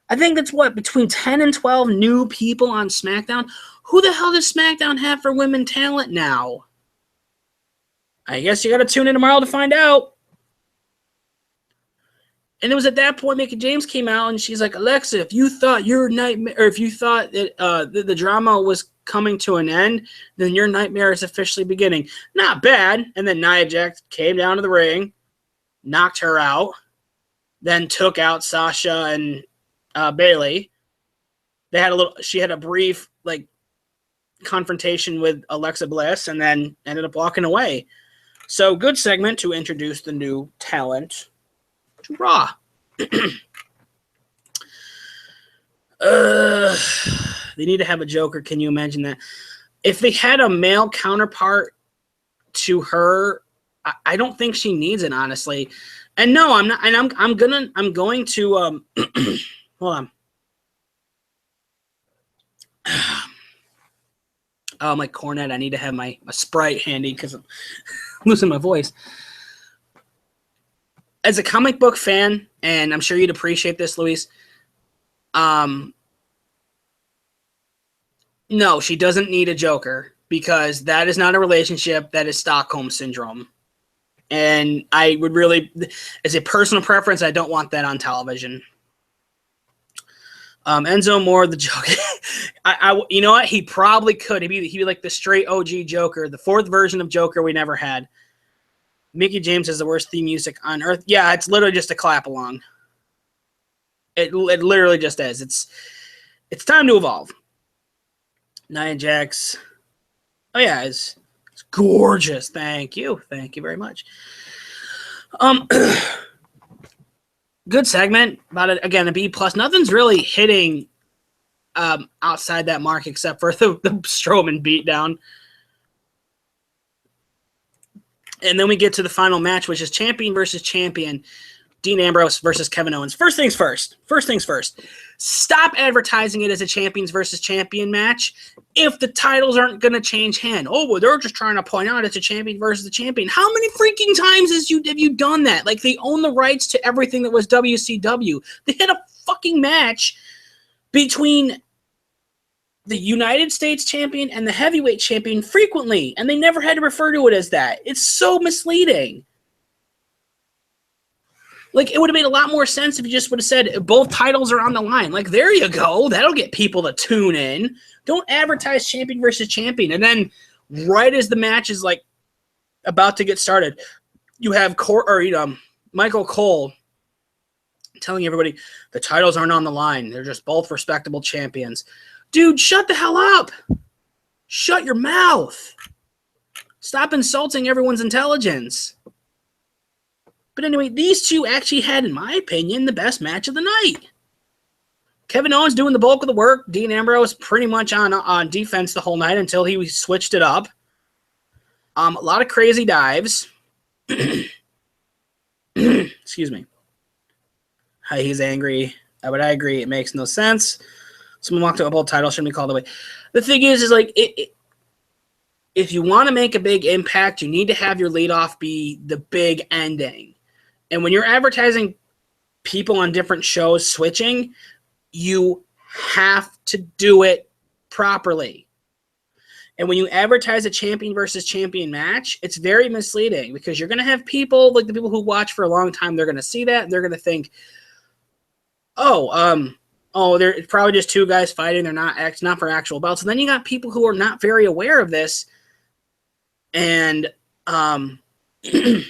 I think that's between 10 and 12 new people on SmackDown. Who the hell does SmackDown have for women talent now? I guess you got to tune in tomorrow to find out. And it was at that point Mickie James came out and she's like, Alexa, if you thought your nightmare, or if you thought that the drama was coming to an end, then your nightmare is officially beginning. Not bad. And then Nia Jax came down to the ring, knocked her out, then took out Sasha and Bayley. She had a brief confrontation with Alexa Bliss and then ended up walking away. So, good segment to introduce the new talent to Raw. They need to have a Joker. Can you imagine that? If they had a male counterpart to her, I don't think she needs it, honestly. And no, I'm not. And I'm going to hold on. Oh, my cornet. I need to have my Sprite handy because I'm losing my voice. As a comic book fan, and I'm sure you'd appreciate this, Luis, no, she doesn't need a Joker because that is not a relationship. That is Stockholm Syndrome. And I would really, as a personal preference, I don't want that on television. Enzo Moore, the Joker. You know what? He probably could. He'd be like the straight OG Joker, the fourth version of Joker we never had. Mickie James has the worst theme music on earth. Yeah, it's literally just a clap along. It literally just is. It's time to evolve. Nia Jax. Oh yeah, it's gorgeous. Thank you very much. Good segment. About it again, a B+. Nothing's really hitting outside that mark except for the Strowman beatdown. And then we get to the final match, which is champion versus champion. Dean Ambrose versus Kevin Owens. First things first. Stop advertising it as a champions versus champion match if the titles aren't going to change hand. Oh, well, they're just trying to point out it's a champion versus a champion. How many freaking times have you done that? Like, they own the rights to everything that was WCW. They had a fucking match between the United States champion and the heavyweight champion frequently, and they never had to refer to it as that. It's so misleading. Like, it would have made a lot more sense if you just would have said both titles are on the line. Like, there you go. That'll get people to tune in. Don't advertise champion versus champion. And then right as the match is, about to get started, you have Michael Cole telling everybody the titles aren't on the line. They're just both respectable champions. Dude, shut the hell up. Shut your mouth. Stop insulting everyone's intelligence. But anyway, these two actually had, in my opinion, the best match of the night. Kevin Owens doing the bulk of the work. Dean Ambrose pretty much on defense the whole night until he switched it up. A lot of crazy dives. Excuse me. He's angry, but I agree. It makes no sense. Someone walked up a bold title, shouldn't be called away. The thing is like, if you want to make a big impact, you need to have your leadoff be the big ending. And when you're advertising people on different shows switching, you have to do it properly. And when you advertise a champion versus champion match, it's very misleading because you're going to have people, like the people who watch for a long time, they're going to see that and they're going to think, they're probably just two guys fighting. They're not for actual belts. And then you got people who are not very aware of this, and they're going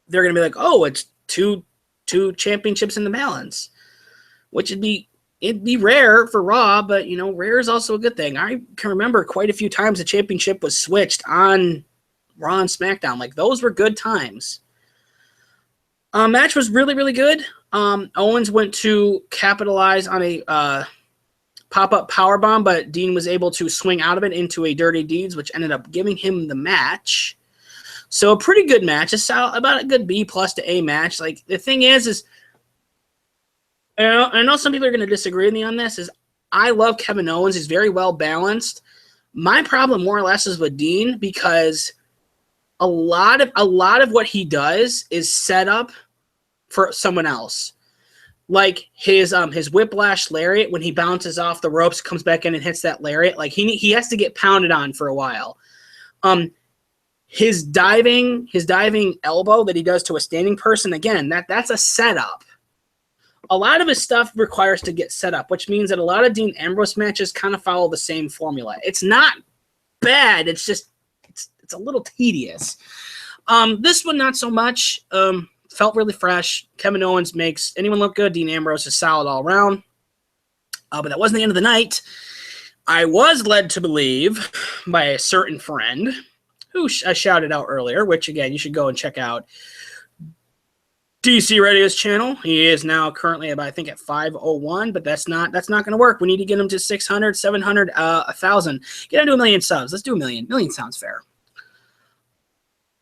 to be like, oh, it's two championships in the balance, which it'd be rare for Raw, but rare is also a good thing. I can remember quite a few times the championship was switched on Raw and SmackDown. Like, those were good times. Match was really, really good. Owens went to capitalize on a pop-up powerbomb, but Dean was able to swing out of it into a Dirty Deeds, which ended up giving him the match. So a pretty good match. About a good B+ to A match. Like, the thing is I know some people are going to disagree with me on this, is I love Kevin Owens. He's very well balanced. My problem more or less is with Dean, because a lot of what he does is set up for someone else. Like his whiplash lariat, when he bounces off the ropes, comes back in and hits that lariat. Like he has to get pounded on for a while. His diving elbow that he does to a standing person, again, that's a setup. A lot of his stuff requires to get set up, which means that a lot of Dean Ambrose matches kind of follow the same formula. It's not bad. It's just it's a little tedious. This one, not so much. Felt really fresh. Kevin Owens makes anyone look good. Dean Ambrose is solid all around. But that wasn't the end of the night. I was led to believe by a certain friend who I shouted out earlier, which, again, you should go and check out DC Radio's channel. He is now currently, I think, at 501, but that's not going to work. We need to get him to 600, 700, 1,000. Get him to 1 million subs. Let's do 1 million. 1 million sounds fair.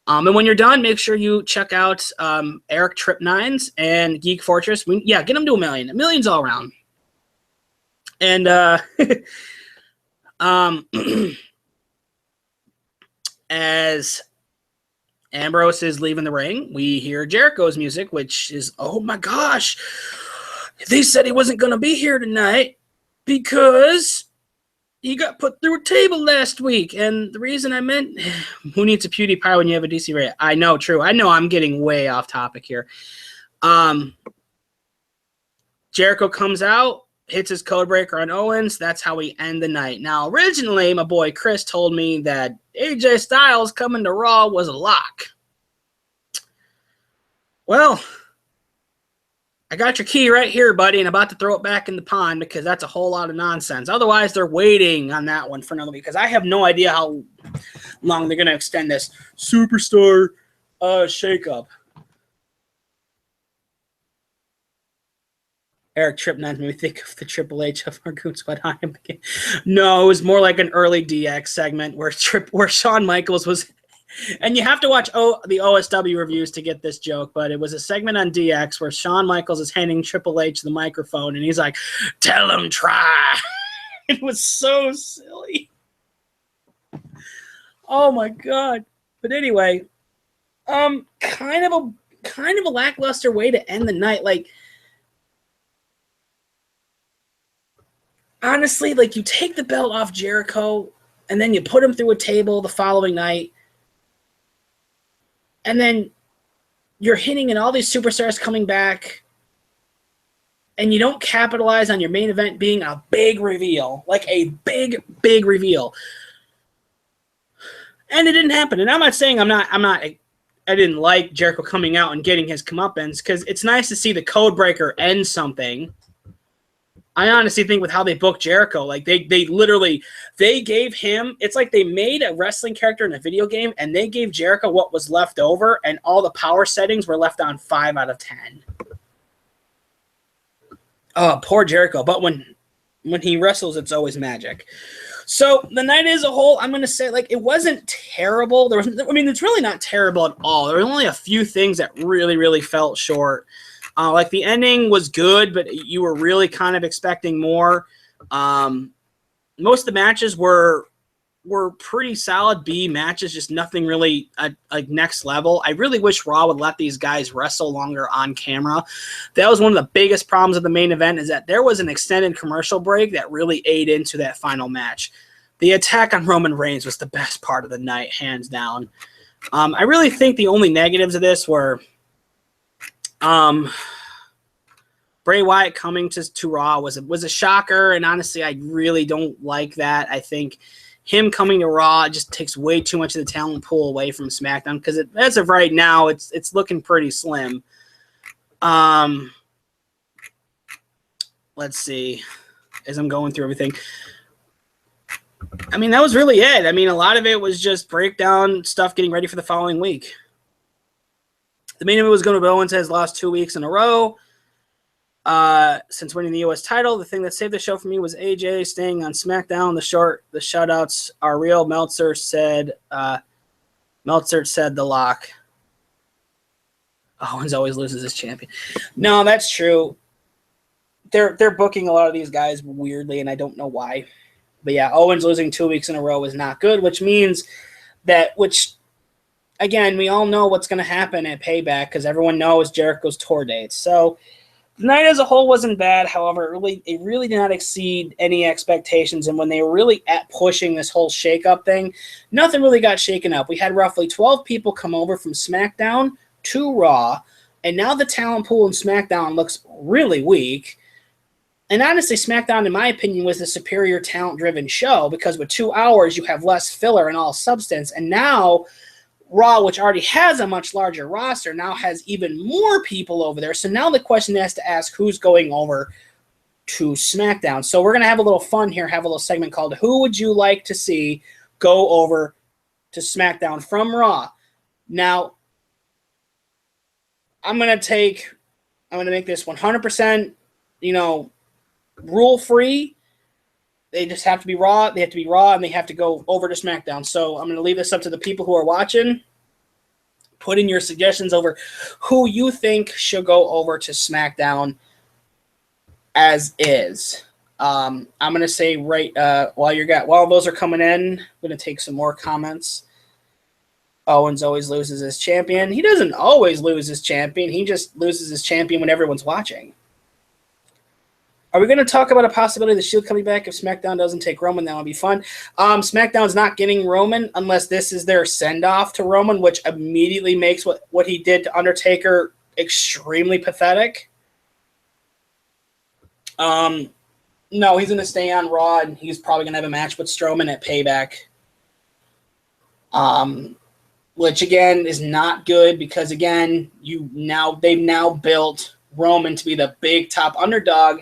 And when you're done, make sure you check out Eric Trip9s and Geek Fortress. Get them to 1 million. 1 million's all around. And as Ambrose is leaving the ring, we hear Jericho's music, which is, oh my gosh, they said he wasn't going to be here tonight because he got put through a table last week. And the reason I meant, who needs a PewDiePie when you have a DC Ray? I know, true. I know I'm getting way off topic here. Jericho comes out, hits his codebreaker on Owens. That's how we end the night. Now, originally, my boy Chris told me that AJ Styles coming to Raw was a lock. Well, I got your key right here, buddy, and about to throw it back in the pond because that's a whole lot of nonsense. Otherwise, they're waiting on that one for another week because I have no idea how long they're going to extend this Superstar Shakeup. Eric Trip9 made me think of the Triple H of our Goon Squad. No, it was more like an early DX segment where Shawn Michaels was, and you have to watch the OSW reviews to get this joke, but it was a segment on DX where Shawn Michaels is handing Triple H the microphone, and he's like, "Tell him try." It was so silly. Oh my god! But anyway, kind of a lackluster way to end the night, like. Honestly, like, you take the belt off Jericho and then you put him through a table the following night, and then you're hinting at all these superstars coming back, and you don't capitalize on your main event being a big reveal, like a big reveal. And it didn't happen. And I'm not saying I didn't like Jericho coming out and getting his comeuppance, because it's nice to see the codebreaker end something. I honestly think with how they booked Jericho, like they gave him, it's like they made a wrestling character in a video game and they gave Jericho what was left over, and all the power settings were left on 5 out of 10. Oh, poor Jericho. But when he wrestles, it's always magic. So the night as a whole, I'm going to say, like, it wasn't terrible. It's really not terrible at all. There were only a few things that really, really felt short. Like, the ending was good, but you were really kind of expecting more. Most of the matches were pretty solid B matches, just nothing really like next level. I really wish Raw would let these guys wrestle longer on camera. That was one of the biggest problems of the main event, is that there was an extended commercial break that really ate into that final match. The attack on Roman Reigns was the best part of the night, hands down. I really think the only negatives of this were Bray Wyatt coming to Raw was a shocker, and honestly, I really don't like that. I think him coming to Raw just takes way too much of the talent pool away from SmackDown, because as of right now, it's looking pretty slim. Let's see, as I'm going through everything. I mean, that was really it. I mean, a lot of it was just breakdown stuff, getting ready for the following week. The main event was going to be Owens has lost 2 weeks in a row since winning the U.S. title. The thing that saved the show for me was AJ staying on SmackDown. The shoutouts are real. Meltzer said the lock. Owens always loses as champion. No, that's true. They're booking a lot of these guys weirdly, and I don't know why. But yeah, Owens losing 2 weeks in a row is not good, which means again, we all know what's going to happen at Payback, because everyone knows Jericho's tour dates. So the night as a whole wasn't bad. However, it really did not exceed any expectations. And when they were really at pushing this whole shakeup thing, nothing really got shaken up. We had roughly 12 people come over from SmackDown to Raw, and now the talent pool in SmackDown looks really weak. And honestly, SmackDown, in my opinion, was the superior talent-driven show, because with 2 hours, you have less filler and all substance. And now Raw, which already has a much larger roster, now has even more people over there. So now the question has to ask, who's going over to SmackDown? So we're going to have a little fun here, have a little segment called Who Would You Like to See Go Over to SmackDown from Raw? Now, I'm going to make this 100%, rule-free. They just have to be Raw. They have to be Raw, and they have to go over to SmackDown. So I'm going to leave this up to the people who are watching. Put in your suggestions over who you think should go over to SmackDown as is. I'm going to say while those are coming in, I'm going to take some more comments. Owens always loses his champion. He doesn't always lose his champion. He just loses his champion when everyone's watching. Are we going to talk about a possibility of the Shield coming back if SmackDown doesn't take Roman? That would be fun. SmackDown's not getting Roman unless this is their send-off to Roman, which immediately makes what he did to Undertaker extremely pathetic. No, he's going to stay on Raw, and he's probably going to have a match with Strowman at Payback. Which, again, is not good because, again, they've now built Roman to be the big top underdog.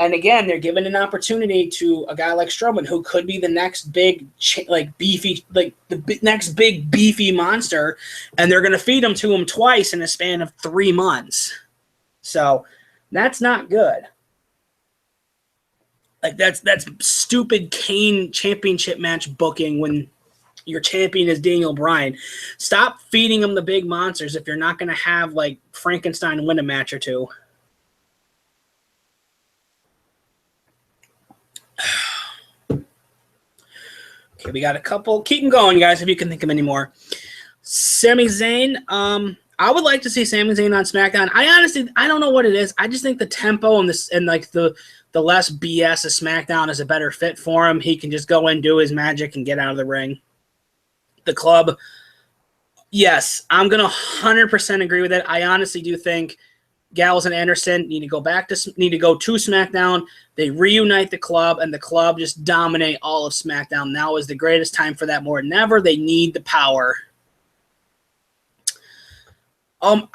And again, they're giving an opportunity to a guy like Strowman, who could be the next big, next big beefy monster, and they're going to feed him to him twice in a span of 3 months. So that's not good. Like that's stupid Kane championship match booking when your champion is Daniel Bryan. Stop feeding him the big monsters if you're not going to have like Frankenstein win a match or two. Okay, we got a couple. Keep them going, guys, if you can think of any more. Sami Zayn. I would like to see Sami Zayn on SmackDown. I don't know what it is. I just think the tempo and the less BS of SmackDown is a better fit for him. He can just go in, do his magic, and get out of the ring. The club, yes, I'm going to 100% agree with it. I honestly do think Gallows and Anderson need to go to SmackDown. They reunite the club, and the club just dominate all of SmackDown. Now is the greatest time for that more than ever. They need the power. I'm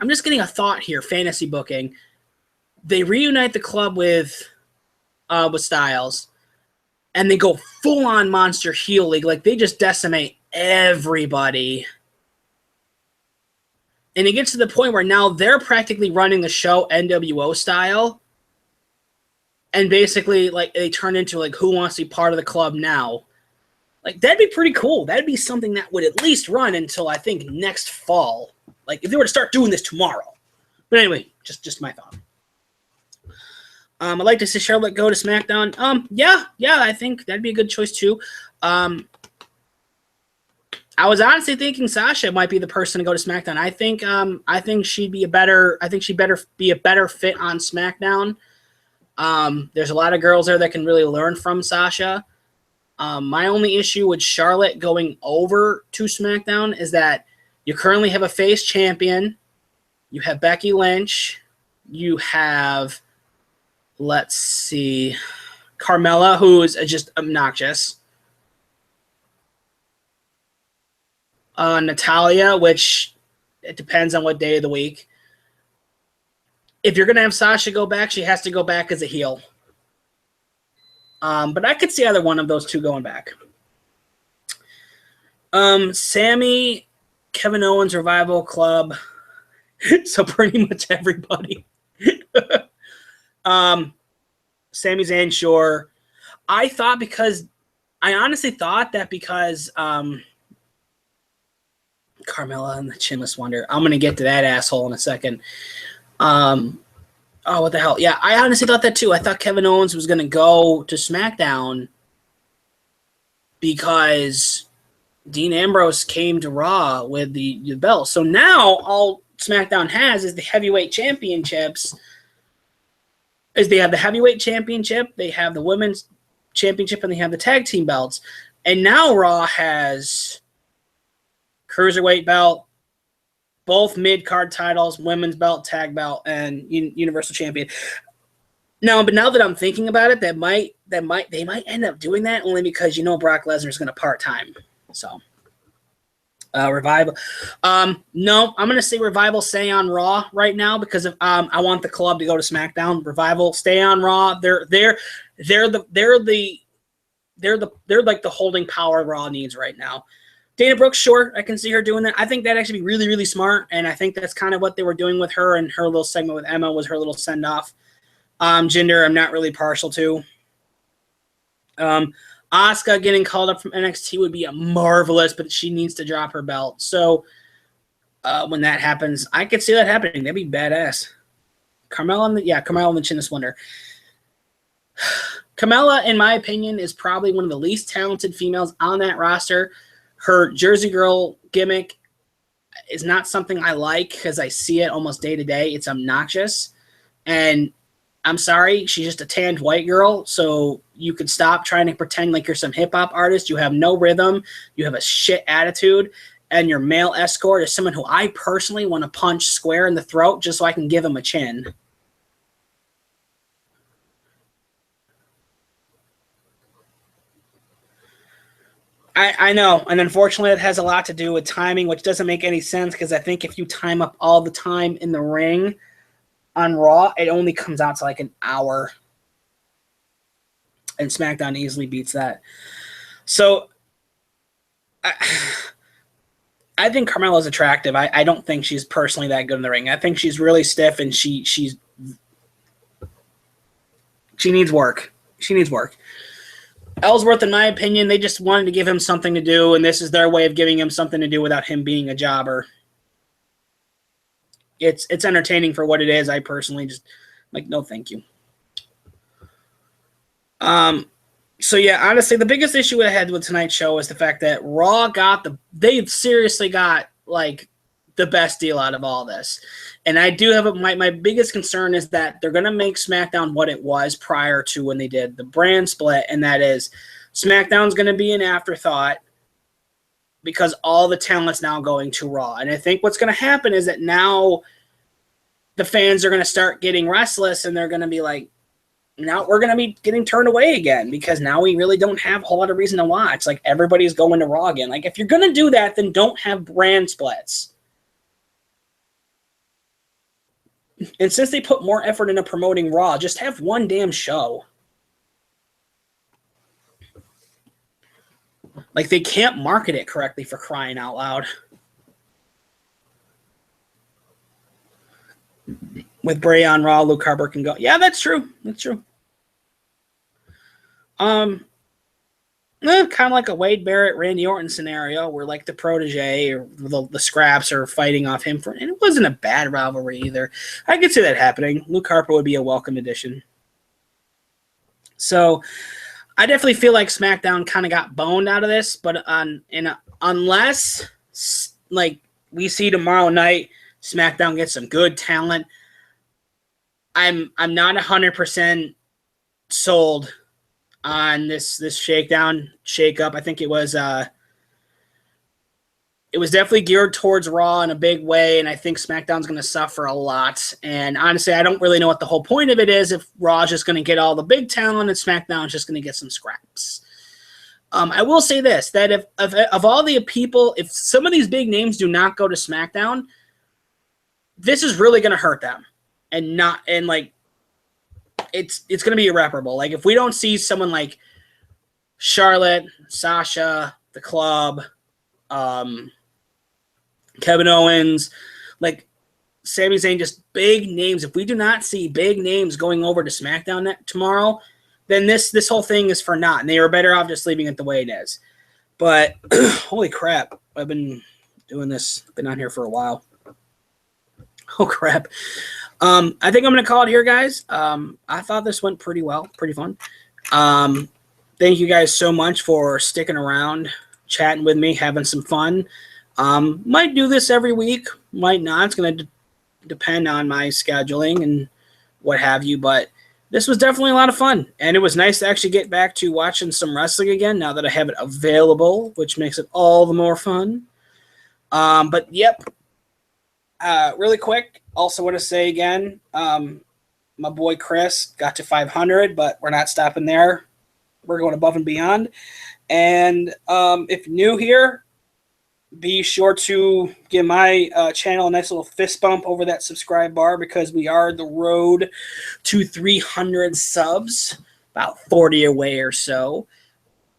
just getting a thought here. Fantasy booking. They reunite the club with Styles, and they go full on Monster Heel League. Like they just decimate everybody. And it gets to the point where now they're practically running the show NWO style. And basically, like, they turn into, like, who wants to be part of the club now? Like, that'd be pretty cool. That'd be something that would at least run until, I think, next fall. Like, if they were to start doing this tomorrow. But anyway, just my thought. I'd like to see Charlotte go to SmackDown. Yeah, I think that'd be a good choice, too. I was honestly thinking Sasha might be the person to go to SmackDown. I think she'd be better be a better fit on SmackDown. There's a lot of girls there that can really learn from Sasha. My only issue with Charlotte going over to SmackDown is that you currently have a face champion. You have Becky Lynch. You have, let's see, Carmella, who is just obnoxious. Natalya, which it depends on what day of the week. If you're going to have Sasha go back, she has to go back as a heel. But I could see either one of those two going back. Sammy, Kevin Owens, Revival Club. So pretty much everybody. Sami Zayn, sure. I honestly thought that because Carmella and the Chinless Wonder. I'm going to get to that asshole in a second. Oh, what the hell? Yeah, I honestly thought that too. I thought Kevin Owens was going to go to SmackDown because Dean Ambrose came to Raw with the belt. So now all SmackDown has is the heavyweight championships. They have the heavyweight championship, they have the women's championship, and they have the tag team belts. And now Raw has cruiserweight belt, both mid-card titles, women's belt, tag belt, and universal champion. Now that I'm thinking about it, they might end up doing that only because Brock Lesnar is going to part-time. So, Revival. No, I'm going to say Revival stay on Raw right now because I want the club to go to SmackDown. Revival stay on Raw. They're like the holding power Raw needs right now. Dana Brooks, sure, I can see her doing that. I think that'd actually be really, really smart, and I think that's kind of what they were doing with her, and her little segment with Emma was her little send-off. Jinder, I'm not really partial to. Asuka getting called up from NXT would be marvelous, but she needs to drop her belt. So when that happens, I could see that happening. That'd be badass. Carmella and the Chinless Wonder. Carmella, in my opinion, is probably one of the least talented females on that roster. Her Jersey Girl gimmick is not something I like because I see it almost day to day. It's obnoxious. And I'm sorry, she's just a tanned white girl, so you could stop trying to pretend like you're some hip-hop artist. You have no rhythm. You have a shit attitude. And your male escort is someone who I personally want to punch square in the throat just so I can give him a chin. I know, and unfortunately it has a lot to do with timing, which doesn't make any sense because I think if you time up all the time in the ring on Raw, it only comes out to like an hour. And SmackDown easily beats that. So I think Carmella's attractive. I don't think she's personally that good in the ring. I think she's really stiff and she needs work. She needs work. Ellsworth, in my opinion, they just wanted to give him something to do, and this is their way of giving him something to do without him being a jobber. It's entertaining for what it is. I personally just no thank you. So yeah, honestly, the biggest issue I had with tonight's show is the fact that Raw they seriously got like the best deal out of all this. And I do have my biggest concern is that they're going to make SmackDown what it was prior to when they did the brand split, and that is SmackDown's going to be an afterthought because all the talent's now going to Raw. And I think what's going to happen is that now the fans are going to start getting restless, and they're going to be like, now we're going to be getting turned away again because now we really don't have a whole lot of reason to watch. Like, everybody's going to Raw again. Like, if you're going to do that, then don't have brand splits. And since they put more effort into promoting Raw, just have one damn show. Like, they can't market it correctly for crying out loud. with Bray on Raw, Luke Harper can go. Yeah, that's true. That's true. Kind of like a Wade Barrett, Randy Orton scenario where like the protege or the scraps are fighting off him and it wasn't a bad rivalry either. I could see that happening. Luke Harper would be a welcome addition. So I definitely feel like SmackDown kind of got boned out of this, but unless like we see tomorrow night SmackDown gets some good talent, I'm not 100% sold on this shakeup. I think it was definitely geared towards Raw in a big way, and I think SmackDown's going to suffer a lot. And honestly, I don't really know what the whole point of it is if Raw's just going to get all the big talent and SmackDown's just going to get some scraps. I will say this, that if of all the people, if some of these big names do not go to SmackDown, this is really going to hurt them. And it's going to be irreparable. Like, if we don't see someone like Charlotte, Sasha, The Club, Kevin Owens, like Sami Zayn, just big names. If we do not see big names going over to SmackDown tomorrow, then this whole thing is for naught, and they are better off just leaving it the way it is. But holy crap, I've been doing this, been on here for a while. Oh crap. I think I'm going to call it here, guys. I thought this went pretty well, pretty fun. Thank you guys so much for sticking around, chatting with me, having some fun. Might do this every week, might not. It's going to depend on my scheduling and what have you, but this was definitely a lot of fun, and it was nice to actually get back to watching some wrestling again now that I have it available, which makes it all the more fun. But yep, really quick, also want to say again, my boy Chris got to 500, but we're not stopping there. We're going above and beyond. And if you're new here, be sure to give my channel a nice little fist bump over that subscribe bar, because we are the road to 300 subs, about 40 away or so.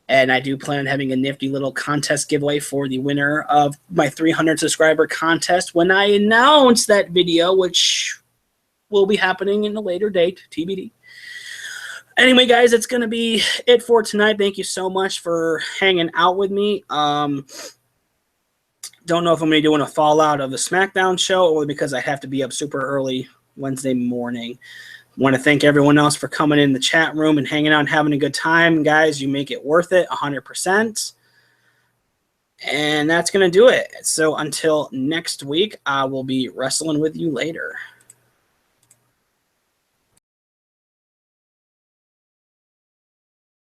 And I do plan on having a nifty little contest giveaway for the winner of my 300 subscriber contest when I announce that video, which will be happening in a later date, TBD. Anyway, guys, that's going to be it for tonight. Thank you so much for hanging out with me. Don't know if I'm going to be doing a fallout of the SmackDown show, only because I have to be up super early Wednesday morning. Want to thank everyone else for coming in the chat room and hanging out and having a good time. Guys, you make it worth it 100%. And that's going to do it. So until next week, I will be wrestling with you later.